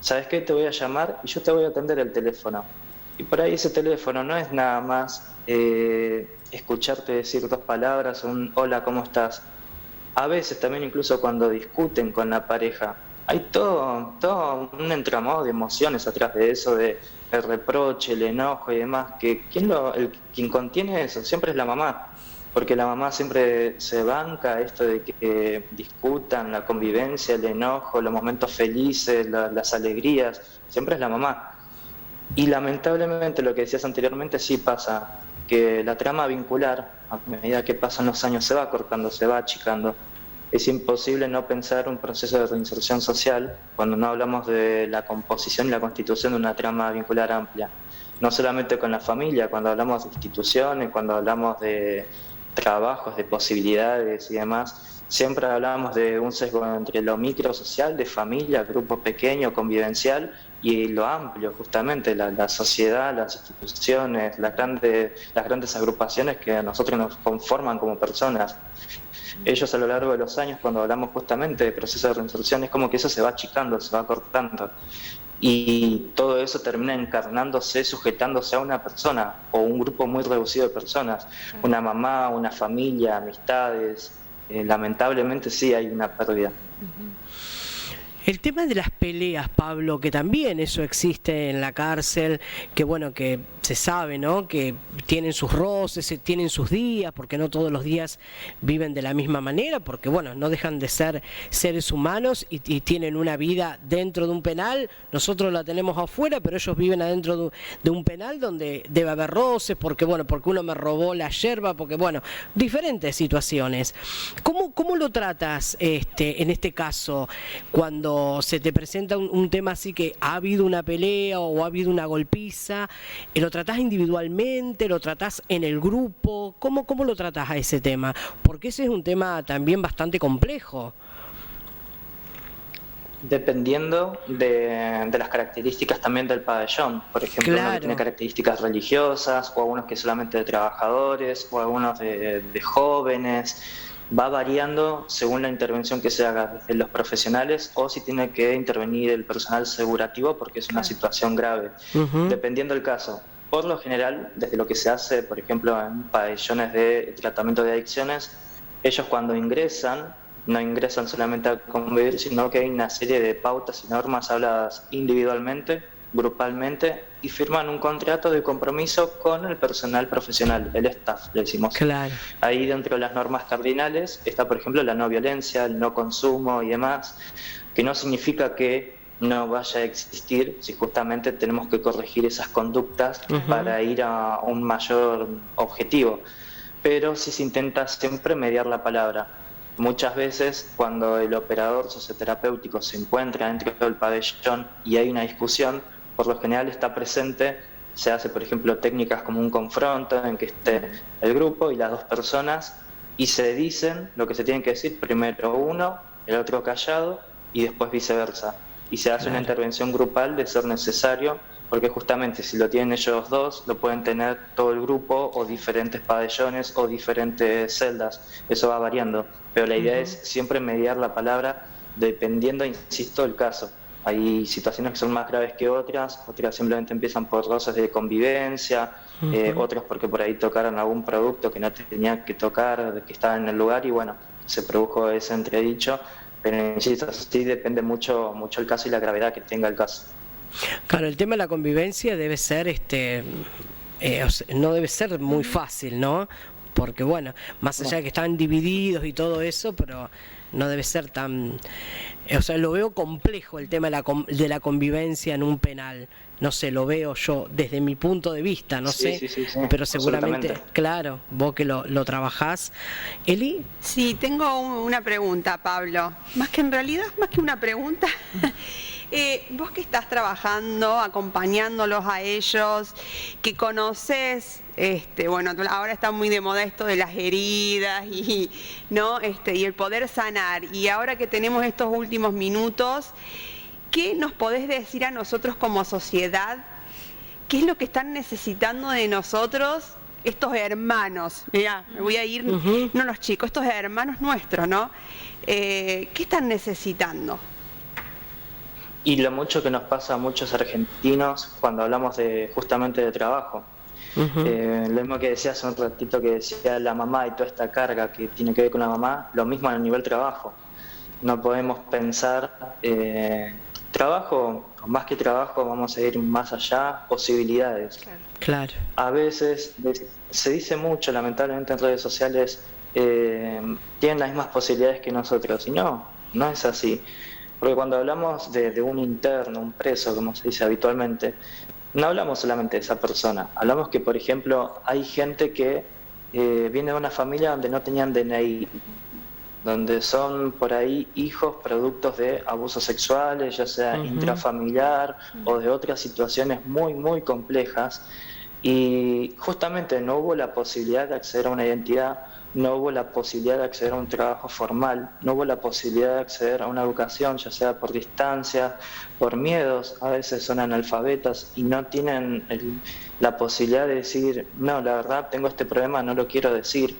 ¿sabes qué? Te voy a llamar y yo te voy a atender el teléfono. Y por ahí ese teléfono no es nada más escucharte decir 2 palabras, un hola, ¿cómo estás? A veces también incluso cuando discuten con la pareja, hay todo un entramado de emociones atrás de eso, de el reproche, el enojo y demás, que quien contiene eso siempre es la mamá, porque la mamá siempre se banca esto de que discutan, la convivencia, el enojo, los momentos felices, las alegrías, siempre es la mamá. Y lamentablemente lo que decías anteriormente sí pasa, que la trama vincular, a medida que pasan los años, se va cortando, se va achicando. Es imposible no pensar un proceso de reinserción social cuando no hablamos de la composición y la constitución de una trama vincular amplia. No solamente con la familia, cuando hablamos de instituciones, cuando hablamos de trabajos, de posibilidades y demás, siempre hablamos de un sesgo entre lo microsocial, de familia, grupo pequeño, convivencial, y lo amplio, justamente, la sociedad, las instituciones, las grandes agrupaciones que a nosotros nos conforman como personas. Ellos a lo largo de los años, cuando hablamos justamente de procesos de reinserción, es como que eso se va achicando, se va cortando. y todo eso termina encarnándose, sujetándose a una persona o un grupo muy reducido de personas, una mamá, una familia, amistades. Lamentablemente sí hay una pérdida. El tema de las peleas, Pablo, que también eso existe en la cárcel, que bueno, que se sabe, ¿no? Que tienen sus roces, tienen sus días, porque no todos los días viven de la misma manera, porque bueno, no dejan de ser seres humanos y tienen una vida dentro de un penal. Nosotros la tenemos afuera, pero ellos viven adentro de un penal donde debe haber roces, porque bueno, porque uno me robó la yerba, porque bueno, diferentes situaciones. ¿Cómo lo tratas en este caso cuando se te presenta un tema así que ha habido una pelea o ha habido una golpiza? ¿Lo tratás individualmente? ¿Lo tratás en el grupo? ¿Cómo lo tratás a ese tema? Porque ese es un tema también bastante complejo. Dependiendo de las características también del pabellón. Por ejemplo, uno que tiene características religiosas, o algunos que solamente de trabajadores, o algunos de jóvenes. Va variando según la intervención que se haga desde los profesionales o si tiene que intervenir el personal segurativo porque es una situación grave. Dependiendo del caso. Por lo general, desde lo que se hace, por ejemplo, en pabellones de tratamiento de adicciones, ellos cuando ingresan, no ingresan solamente a convivir, sino que hay una serie de pautas y normas habladas individualmente, grupalmente, y firman un contrato de compromiso con el personal profesional, el staff, le decimos. Claro. Ahí dentro de las normas cardinales está, por ejemplo, la no violencia, el no consumo y demás, que no significa que no vaya a existir, si justamente tenemos que corregir esas conductas para ir a un mayor objetivo. Pero sí se intenta siempre mediar la palabra. Muchas veces cuando el operador socioterapéutico se encuentra dentro del pabellón y hay una discusión, por lo general está presente, se hace por ejemplo técnicas como un confronto en que esté el grupo y las dos personas y se dicen lo que se tienen que decir, primero uno, el otro callado y después viceversa. Y se hace una intervención grupal de ser necesario, porque justamente si lo tienen ellos dos, lo pueden tener todo el grupo o diferentes pabellones o diferentes celdas, eso va variando. Pero la idea es siempre mediar la palabra dependiendo, insisto, del caso. Hay situaciones que son más graves que otras simplemente empiezan por roces de convivencia, otros porque por ahí tocaron algún producto que no tenía que tocar, que estaba en el lugar y bueno, se produjo ese entredicho, pero insisto, sí depende mucho el caso y la gravedad que tenga el caso. Claro, el tema de la convivencia debe ser, no debe ser muy fácil, ¿no? Porque bueno, más allá de que están divididos y todo eso, pero no debe ser tan... lo veo complejo el tema de la convivencia en un penal. No sé, lo veo yo desde mi punto de vista, no sé, sí, pero seguramente, claro, vos que lo trabajás. ¿Eli? Sí, tengo una pregunta, Pablo. Más que una pregunta... vos que estás trabajando, acompañándolos a ellos, que conoces, bueno, ahora está muy de moda esto de las heridas y el poder sanar. Y ahora que tenemos estos últimos minutos, ¿qué nos podés decir a nosotros como sociedad? ¿Qué es lo que están necesitando de nosotros estos hermanos? Mirá, me voy a ir, no los chicos, estos hermanos nuestros, ¿no? ¿Qué están necesitando? Y lo mucho que nos pasa a muchos argentinos cuando hablamos justamente de trabajo. Lo mismo que decía hace un ratito, que decía la mamá y toda esta carga que tiene que ver con la mamá, lo mismo a nivel trabajo. No podemos pensar trabajo, o más que trabajo, vamos a ir más allá, posibilidades. Claro. A veces se dice mucho, lamentablemente en redes sociales, tienen las mismas posibilidades que nosotros, y no es así. Porque cuando hablamos de un interno, un preso, como se dice habitualmente, no hablamos solamente de esa persona. Hablamos que, por ejemplo, hay gente que viene de una familia donde no tenían DNI, donde son por ahí hijos productos de abusos sexuales, ya sea intrafamiliar o de otras situaciones muy, muy complejas. Y justamente no hubo la posibilidad de acceder a una identidad, no hubo la posibilidad de acceder a un trabajo formal, no hubo la posibilidad de acceder a una educación, ya sea por distancia, por miedos, a veces son analfabetas y no tienen la posibilidad de decir, no, la verdad tengo este problema, no lo quiero decir,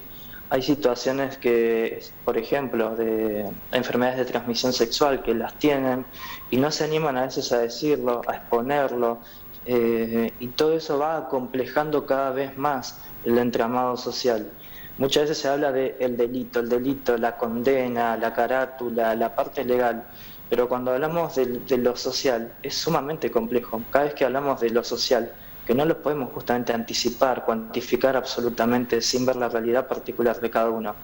Hay situaciones que, por ejemplo, de enfermedades de transmisión sexual que las tienen y no se animan a veces a decirlo, a exponerlo, y todo eso va acomplejando cada vez más el entramado social. Muchas veces se habla de el delito, la condena, la carátula, la parte legal, pero cuando hablamos de lo social es sumamente complejo. Cada vez que hablamos de lo social, que no lo podemos justamente anticipar, cuantificar absolutamente sin ver la realidad particular de cada uno.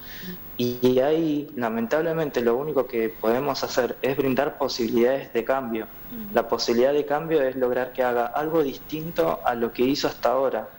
Y ahí, lamentablemente, lo único que podemos hacer es brindar posibilidades de cambio. La posibilidad de cambio es lograr que haga algo distinto a lo que hizo hasta ahora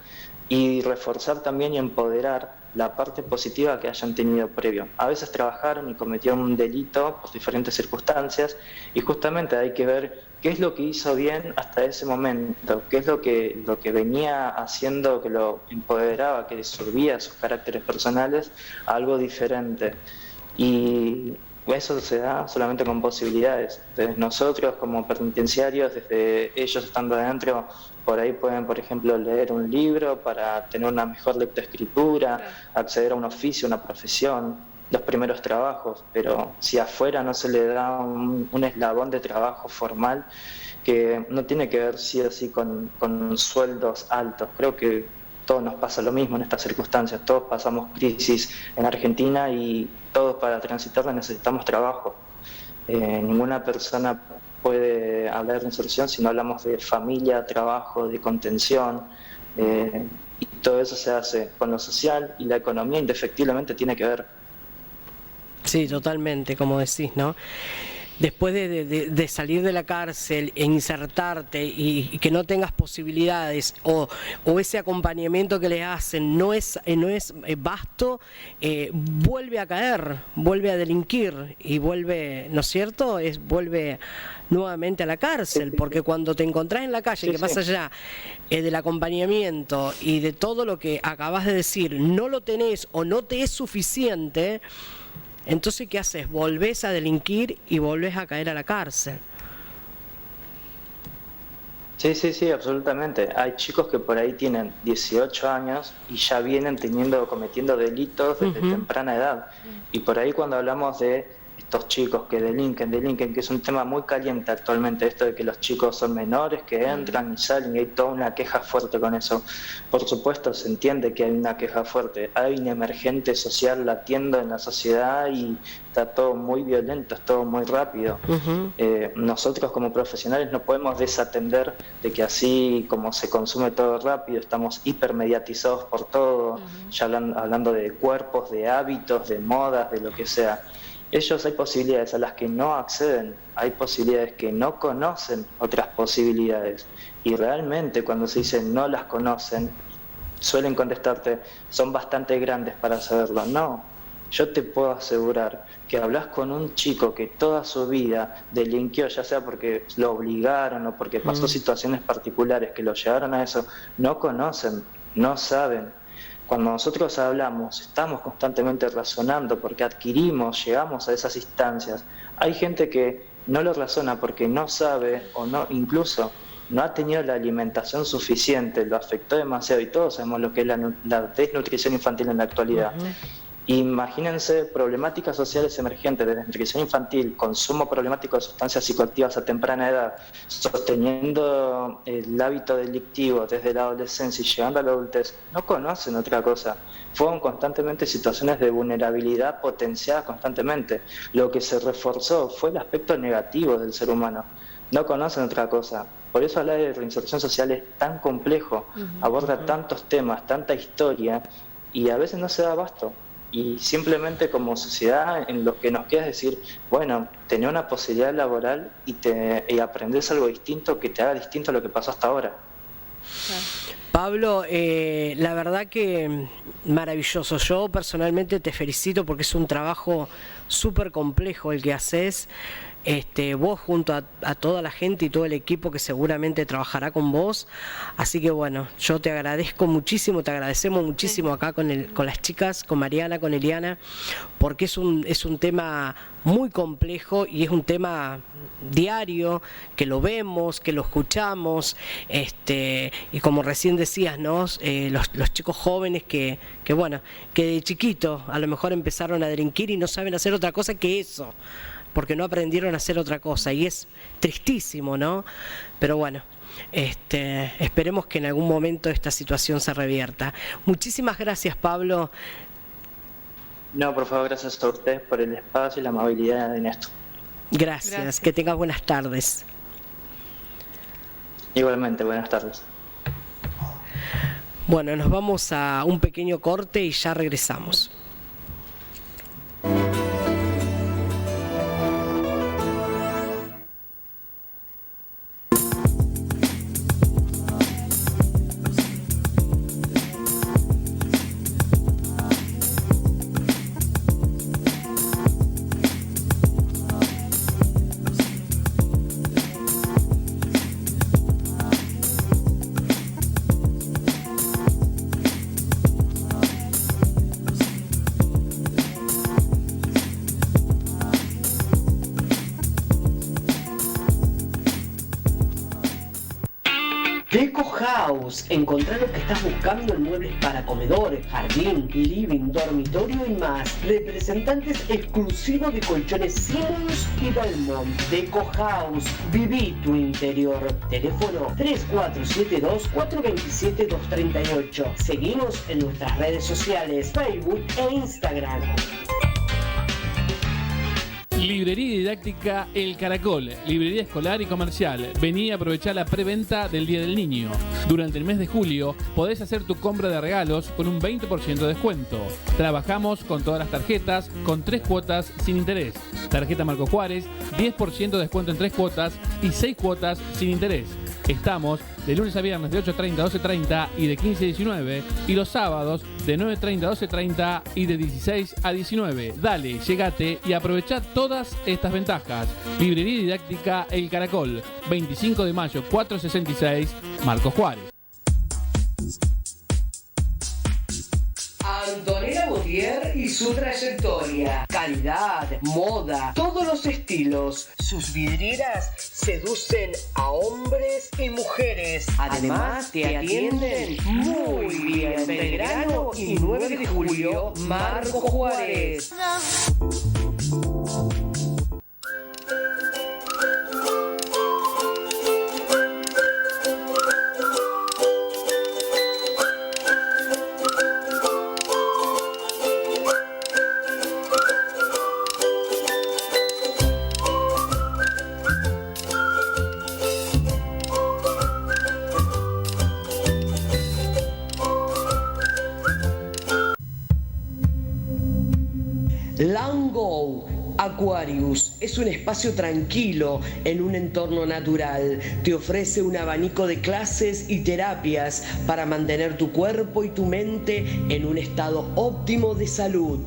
y reforzar también y empoderar la parte positiva que hayan tenido previo. A veces trabajaron y cometieron un delito por diferentes circunstancias y justamente hay que ver qué es lo que hizo bien hasta ese momento, qué es lo que venía haciendo que lo empoderaba, que disolvía sus caracteres personales a algo diferente. Y eso se da solamente con posibilidades. Desde nosotros como penitenciarios, desde ellos estando adentro, por ahí pueden, por ejemplo, leer un libro para tener una mejor lectoescritura, acceder a un oficio, una profesión, los primeros trabajos, pero si afuera no se le da un eslabón de trabajo formal que no tiene que ver sí o sí con sueldos altos. Creo que todos nos pasa lo mismo en estas circunstancias, todos pasamos crisis en Argentina y todos para transitarla necesitamos trabajo. Ninguna persona puede hablar de inserción si no hablamos de familia, trabajo, de contención, y todo eso se hace con lo social y la economía indefectiblemente tiene que ver. Sí, totalmente, como decís, ¿no? Después de salir de la cárcel e insertarte y que no tengas posibilidades o ese acompañamiento que le hacen no es vasto, vuelve a caer, vuelve a delinquir y vuelve, ¿no es cierto? Vuelve nuevamente a la cárcel, porque cuando te encontrás en la calle, que más allá del acompañamiento y de todo lo que acabas de decir, no lo tenés o no te es suficiente. Entonces, ¿qué haces? Volvés a delinquir y volvés a caer a la cárcel. Sí, absolutamente. Hay chicos que por ahí tienen 18 años y ya vienen cometiendo delitos desde temprana edad. Y por ahí cuando hablamos de estos chicos que delinquen, que es un tema muy caliente actualmente, esto de que los chicos son menores, que entran y salen, y hay toda una queja fuerte con eso. Por supuesto, se entiende que hay una queja fuerte, hay un emergente social latiendo en la sociedad y está todo muy violento, es todo muy rápido. Nosotros como profesionales no podemos desatender de que así como se consume todo rápido, estamos hipermediatizados por todo, ya hablando de cuerpos, de hábitos, de modas, de lo que sea. Ellos hay posibilidades a las que no acceden, hay posibilidades que no conocen otras posibilidades y realmente cuando se dice no las conocen, suelen contestarte, son bastante grandes para saberlo. No, yo te puedo asegurar que hablas con un chico que toda su vida delinquió, ya sea porque lo obligaron o porque pasó situaciones particulares que lo llevaron a eso, no conocen, no saben. Cuando nosotros hablamos, estamos constantemente razonando porque llegamos a esas instancias. Hay gente que no lo razona porque no sabe o no, incluso no ha tenido la alimentación suficiente, lo afectó demasiado y todos sabemos lo que es la desnutrición infantil en la actualidad. Imagínense problemáticas sociales emergentes de desnutrición infantil, consumo problemático de sustancias psicoactivas a temprana edad, sosteniendo el hábito delictivo desde la adolescencia y llegando a la adultez, no conocen otra cosa. Fueron constantemente situaciones de vulnerabilidad potenciadas constantemente. Lo que se reforzó fue el aspecto negativo del ser humano. No conocen otra cosa. Por eso hablar de reinserción social es tan complejo, aborda tantos temas, tanta historia y a veces no se da abasto. Y simplemente como sociedad en lo que nos queda es decir, bueno, tener una posibilidad laboral y aprendés algo distinto que te haga distinto a lo que pasó hasta ahora. Pablo, la verdad que maravilloso. Yo personalmente te felicito porque es un trabajo súper complejo el que haces. vos junto a toda la gente y todo el equipo que seguramente trabajará con vos. Así que bueno, yo te agradezco muchísimo, te agradecemos muchísimo acá con las chicas, con Mariana, con Eliana, porque es un tema muy complejo y es un tema diario, que lo vemos, que lo escuchamos, y como recién decías, ¿no? Los chicos jóvenes que bueno, que de chiquito a lo mejor empezaron a delinquir y no saben hacer otra cosa que eso, porque no aprendieron a hacer otra cosa, y es tristísimo, ¿no? Pero bueno, esperemos que en algún momento esta situación se revierta. Muchísimas gracias, Pablo. No, por favor, gracias a ustedes por el espacio y la amabilidad en esto. Gracias, que tengas buenas tardes. Igualmente, buenas tardes. Bueno, nos vamos a un pequeño corte y ya regresamos. Deco House, encontrar lo que estás buscando en muebles para comedor, jardín, living, dormitorio y más. Representantes exclusivos de colchones Simmons y Belmont. Deco House, viví tu interior. Teléfono 3472-427-238. Seguimos en nuestras redes sociales, Facebook e Instagram. Librería Didáctica El Caracol, librería escolar y comercial. Vení a aprovechar la preventa del Día del Niño. Durante el mes de julio podés hacer tu compra de regalos con un 20% de descuento. Trabajamos con todas las tarjetas con 3 cuotas sin interés. Tarjeta Marco Juárez, 10% de descuento en 3 cuotas y 6 cuotas sin interés. Estamos de lunes a viernes de 8:30 a 12:30 y de 15 a 19, y los sábados de 9:30 a 12:30 y de 16 a 19. Dale, llegate y aprovechá todas estas ventajas. Librería Didáctica El Caracol, 25 de mayo 466, Marco Juárez. Antonella Gautier y su trayectoria, calidad, moda, todos los estilos. Sus vidrieras seducen a hombres y mujeres. Además, te atienden muy bien. Belgrano y 9 de julio, Marco Juárez. Lango Aquarius es un espacio tranquilo en un entorno natural. Te ofrece un abanico de clases y terapias para mantener tu cuerpo y tu mente en un estado óptimo de salud.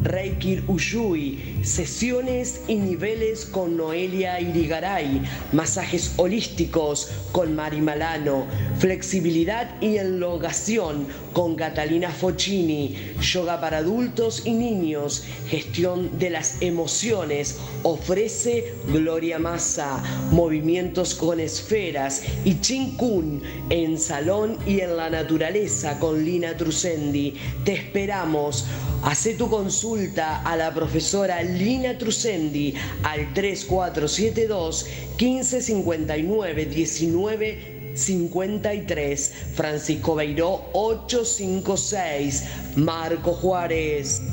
Reiki Ushui, sesiones y niveles con Noelia Irigaray, masajes holísticos con Mari Malano, flexibilidad y elongación con Catalina Foccini, yoga para adultos y niños, gestión de las emociones, ofrece Gloria Massa, movimientos con esferas y Chin Kun en salón y en la naturaleza con Lina Trusendi. Te esperamos. Hacé tu consulta a la profesora Lina Trusendi al 3472 1559 19 53, Francisco Beiró 856, Marco Juárez.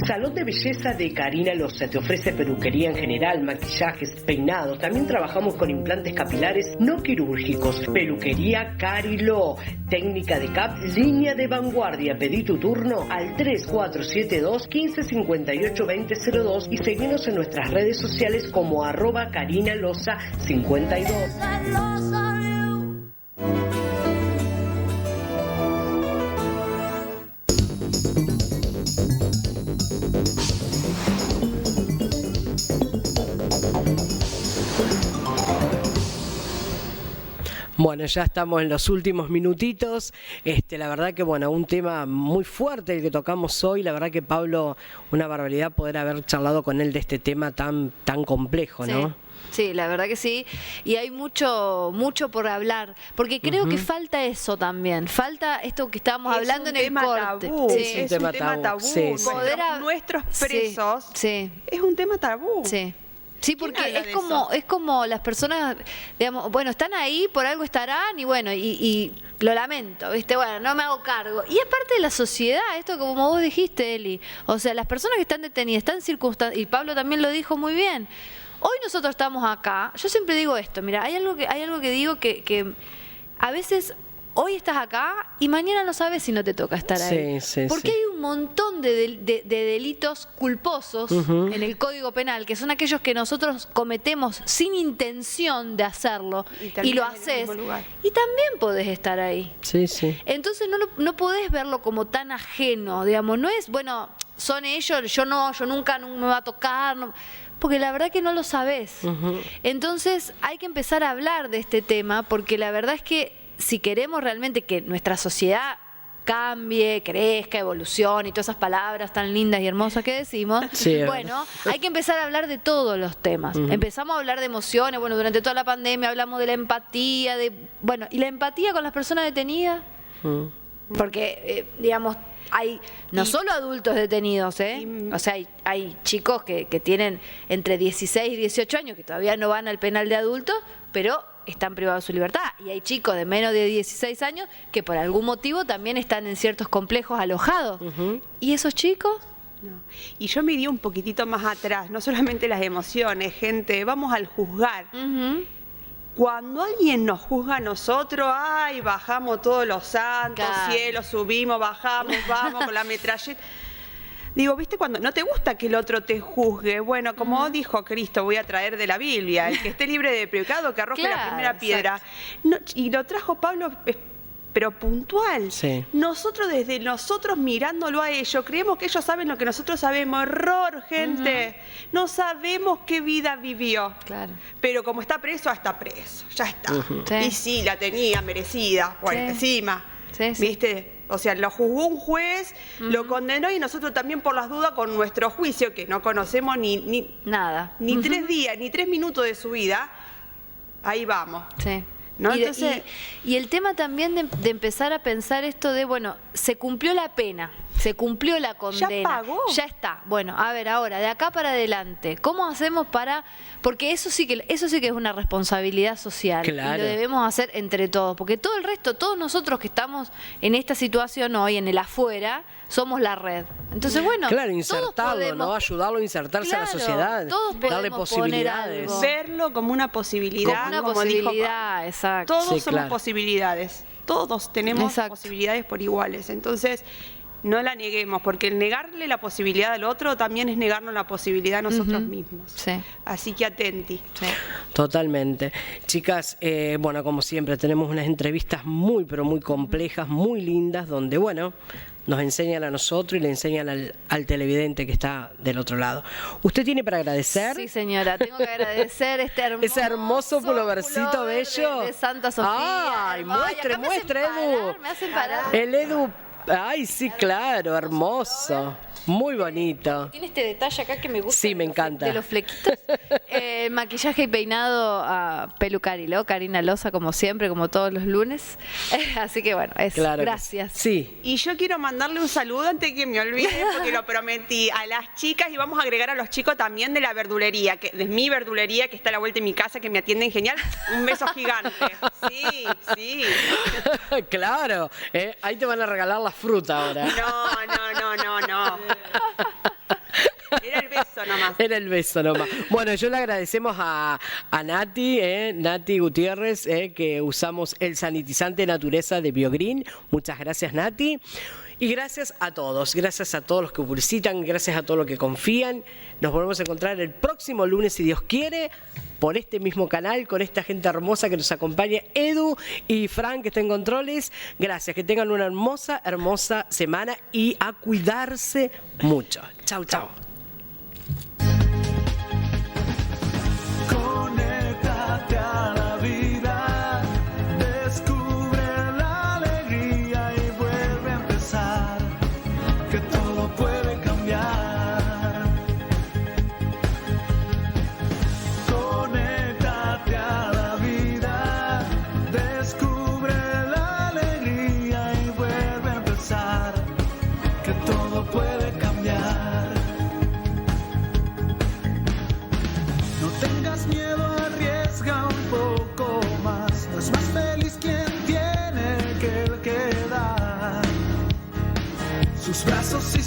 Salón de belleza de Karina Loza te ofrece peluquería en general, maquillajes, peinados. También trabajamos con implantes capilares no quirúrgicos. Peluquería Cariló, técnica de CAP, línea de vanguardia. Pedí tu turno al 3472 1558 2002 y seguinos en nuestras redes sociales como @KarinaLoza52. Bueno, ya estamos en los últimos minutitos. La verdad que, bueno, un tema muy fuerte el que tocamos hoy. La verdad que, Pablo, una barbaridad poder haber charlado con él de este tema tan complejo, ¿no? Sí, la verdad que sí. Y hay mucho por hablar. Porque creo que falta eso también. Falta esto que estábamos hablando en el corte. Tabú. Sí. Es un tema tabú. Sí, sí. Nuestros presos es un tema tabú. Sí. Sí, porque habla de eso? es como las personas, digamos, bueno, están ahí, por algo estarán y bueno, y lo lamento, ¿viste? Bueno, no me hago cargo. Y es parte de la sociedad, esto como vos dijiste, Eli. O sea, las personas que están detenidas, están circunstancias, y Pablo también lo dijo muy bien. Hoy nosotros estamos acá, yo siempre digo esto, mira, hay algo que digo que a veces hoy estás acá y mañana no sabes si no te toca estar ahí. Porque hay un montón de delitos culposos en el Código Penal, que son aquellos que nosotros cometemos sin intención de hacerlo y lo haces. Y también podés estar ahí. Entonces no podés verlo como tan ajeno, digamos, no es, bueno, son ellos, yo nunca me va a tocar, no, porque la verdad que no lo sabés. Entonces hay que empezar a hablar de este tema, porque la verdad es que si queremos realmente que nuestra sociedad cambie, crezca, evolucione y todas esas palabras tan lindas y hermosas que decimos, bueno, hay que empezar a hablar de todos los temas. Empezamos a hablar de emociones, bueno, durante toda la pandemia hablamos de la empatía, y la empatía con las personas detenidas, porque, digamos, hay no solo adultos detenidos, o sea, hay chicos que tienen entre 16 y 18 años que todavía no van al penal de adultos, pero están privados de su libertad. Y hay chicos de menos de 16 años que por algún motivo también están en ciertos complejos alojados. ¿Y esos chicos? No. Y yo me iría un poquitito más atrás, no solamente las emociones, gente, vamos al juzgar. Cuando alguien nos juzga a nosotros, ay, bajamos todos los santos cielos, subimos, bajamos, vamos con la metralleta. Digo, ¿viste? Cuando no te gusta que el otro te juzgue, bueno, como dijo Cristo, voy a traer de la Biblia, el que esté libre de pecado, que arroje la primera piedra. No, y lo trajo Pablo, pero puntual. Nosotros, desde nosotros mirándolo a ellos, creemos que ellos saben lo que nosotros sabemos. Error, gente. No sabemos qué vida vivió. Pero como está preso, está preso. Ya está. Y sí, la tenía merecida, por encima. ¿Viste? O sea, lo juzgó un juez, lo condenó y nosotros también por las dudas con nuestro juicio, que no conocemos ni nada, ni 3 días, ni 3 minutos de su vida, ahí vamos. ¿No? Entonces, y el tema también de empezar a pensar esto de, bueno, se cumplió la pena, se cumplió la condena. Ya pagó. Ya está. Bueno, a ver, ahora, de acá para adelante, ¿cómo hacemos para...? Porque eso sí que es una responsabilidad social. Y lo debemos hacer entre todos. Porque todo el resto, todos nosotros que estamos en esta situación hoy, en el afuera, somos la red. Entonces, bueno, insertarlo, ¿no? Ayudarlo a insertarse a la sociedad. Darle posibilidades. Verlo como una posibilidad. Como una posibilidad, exacto. Todos somos posibilidades. Todos tenemos posibilidades por iguales. Entonces, no la neguemos, porque el negarle la posibilidad al otro también es negarnos la posibilidad a nosotros mismos. Así que atenti. Totalmente. Chicas, bueno, como siempre, tenemos unas entrevistas muy, pero muy complejas, muy lindas, donde, bueno, nos enseñan a nosotros y le enseñan al televidente que está del otro lado. ¿Usted tiene para agradecer? Sí, señora, tengo que agradecer ese hermoso pulovercito bello de Santa Sofía. Ay, muestre, Edu. Me hacen parar. El Edu. Ay, sí, claro, hermoso. Muy bonito. Tiene este detalle acá que me gusta. Sí, me encanta. De los flequitos. Maquillaje y peinado a Pelucarilo, Karina Loza, como siempre, como todos los lunes. Así que bueno, gracias. Sí. Y yo quiero mandarle un saludo antes que me olvide, porque lo prometí, a las chicas, y vamos a agregar a los chicos también de la verdulería, de mi verdulería, que está a la vuelta de mi casa, que me atienden genial. Un beso gigante. Sí. Claro, ahí te van a regalar la fruta ahora. No. Era el beso nomás. Bueno, yo le agradecemos a Nati Gutiérrez, que usamos el sanitizante Natureza de BioGreen. Muchas gracias, Nati. Y gracias a todos los que publicitan, gracias a todos los que confían. Nos volvemos a encontrar el próximo lunes, si Dios quiere, por este mismo canal, con esta gente hermosa que nos acompaña, Edu y Frank, que está en controles. Gracias, que tengan una hermosa semana y a cuidarse mucho. Chau. Conéctate a la vida. miedo arriesga un poco más. No es más feliz quien tiene que el que da. Sus brazos y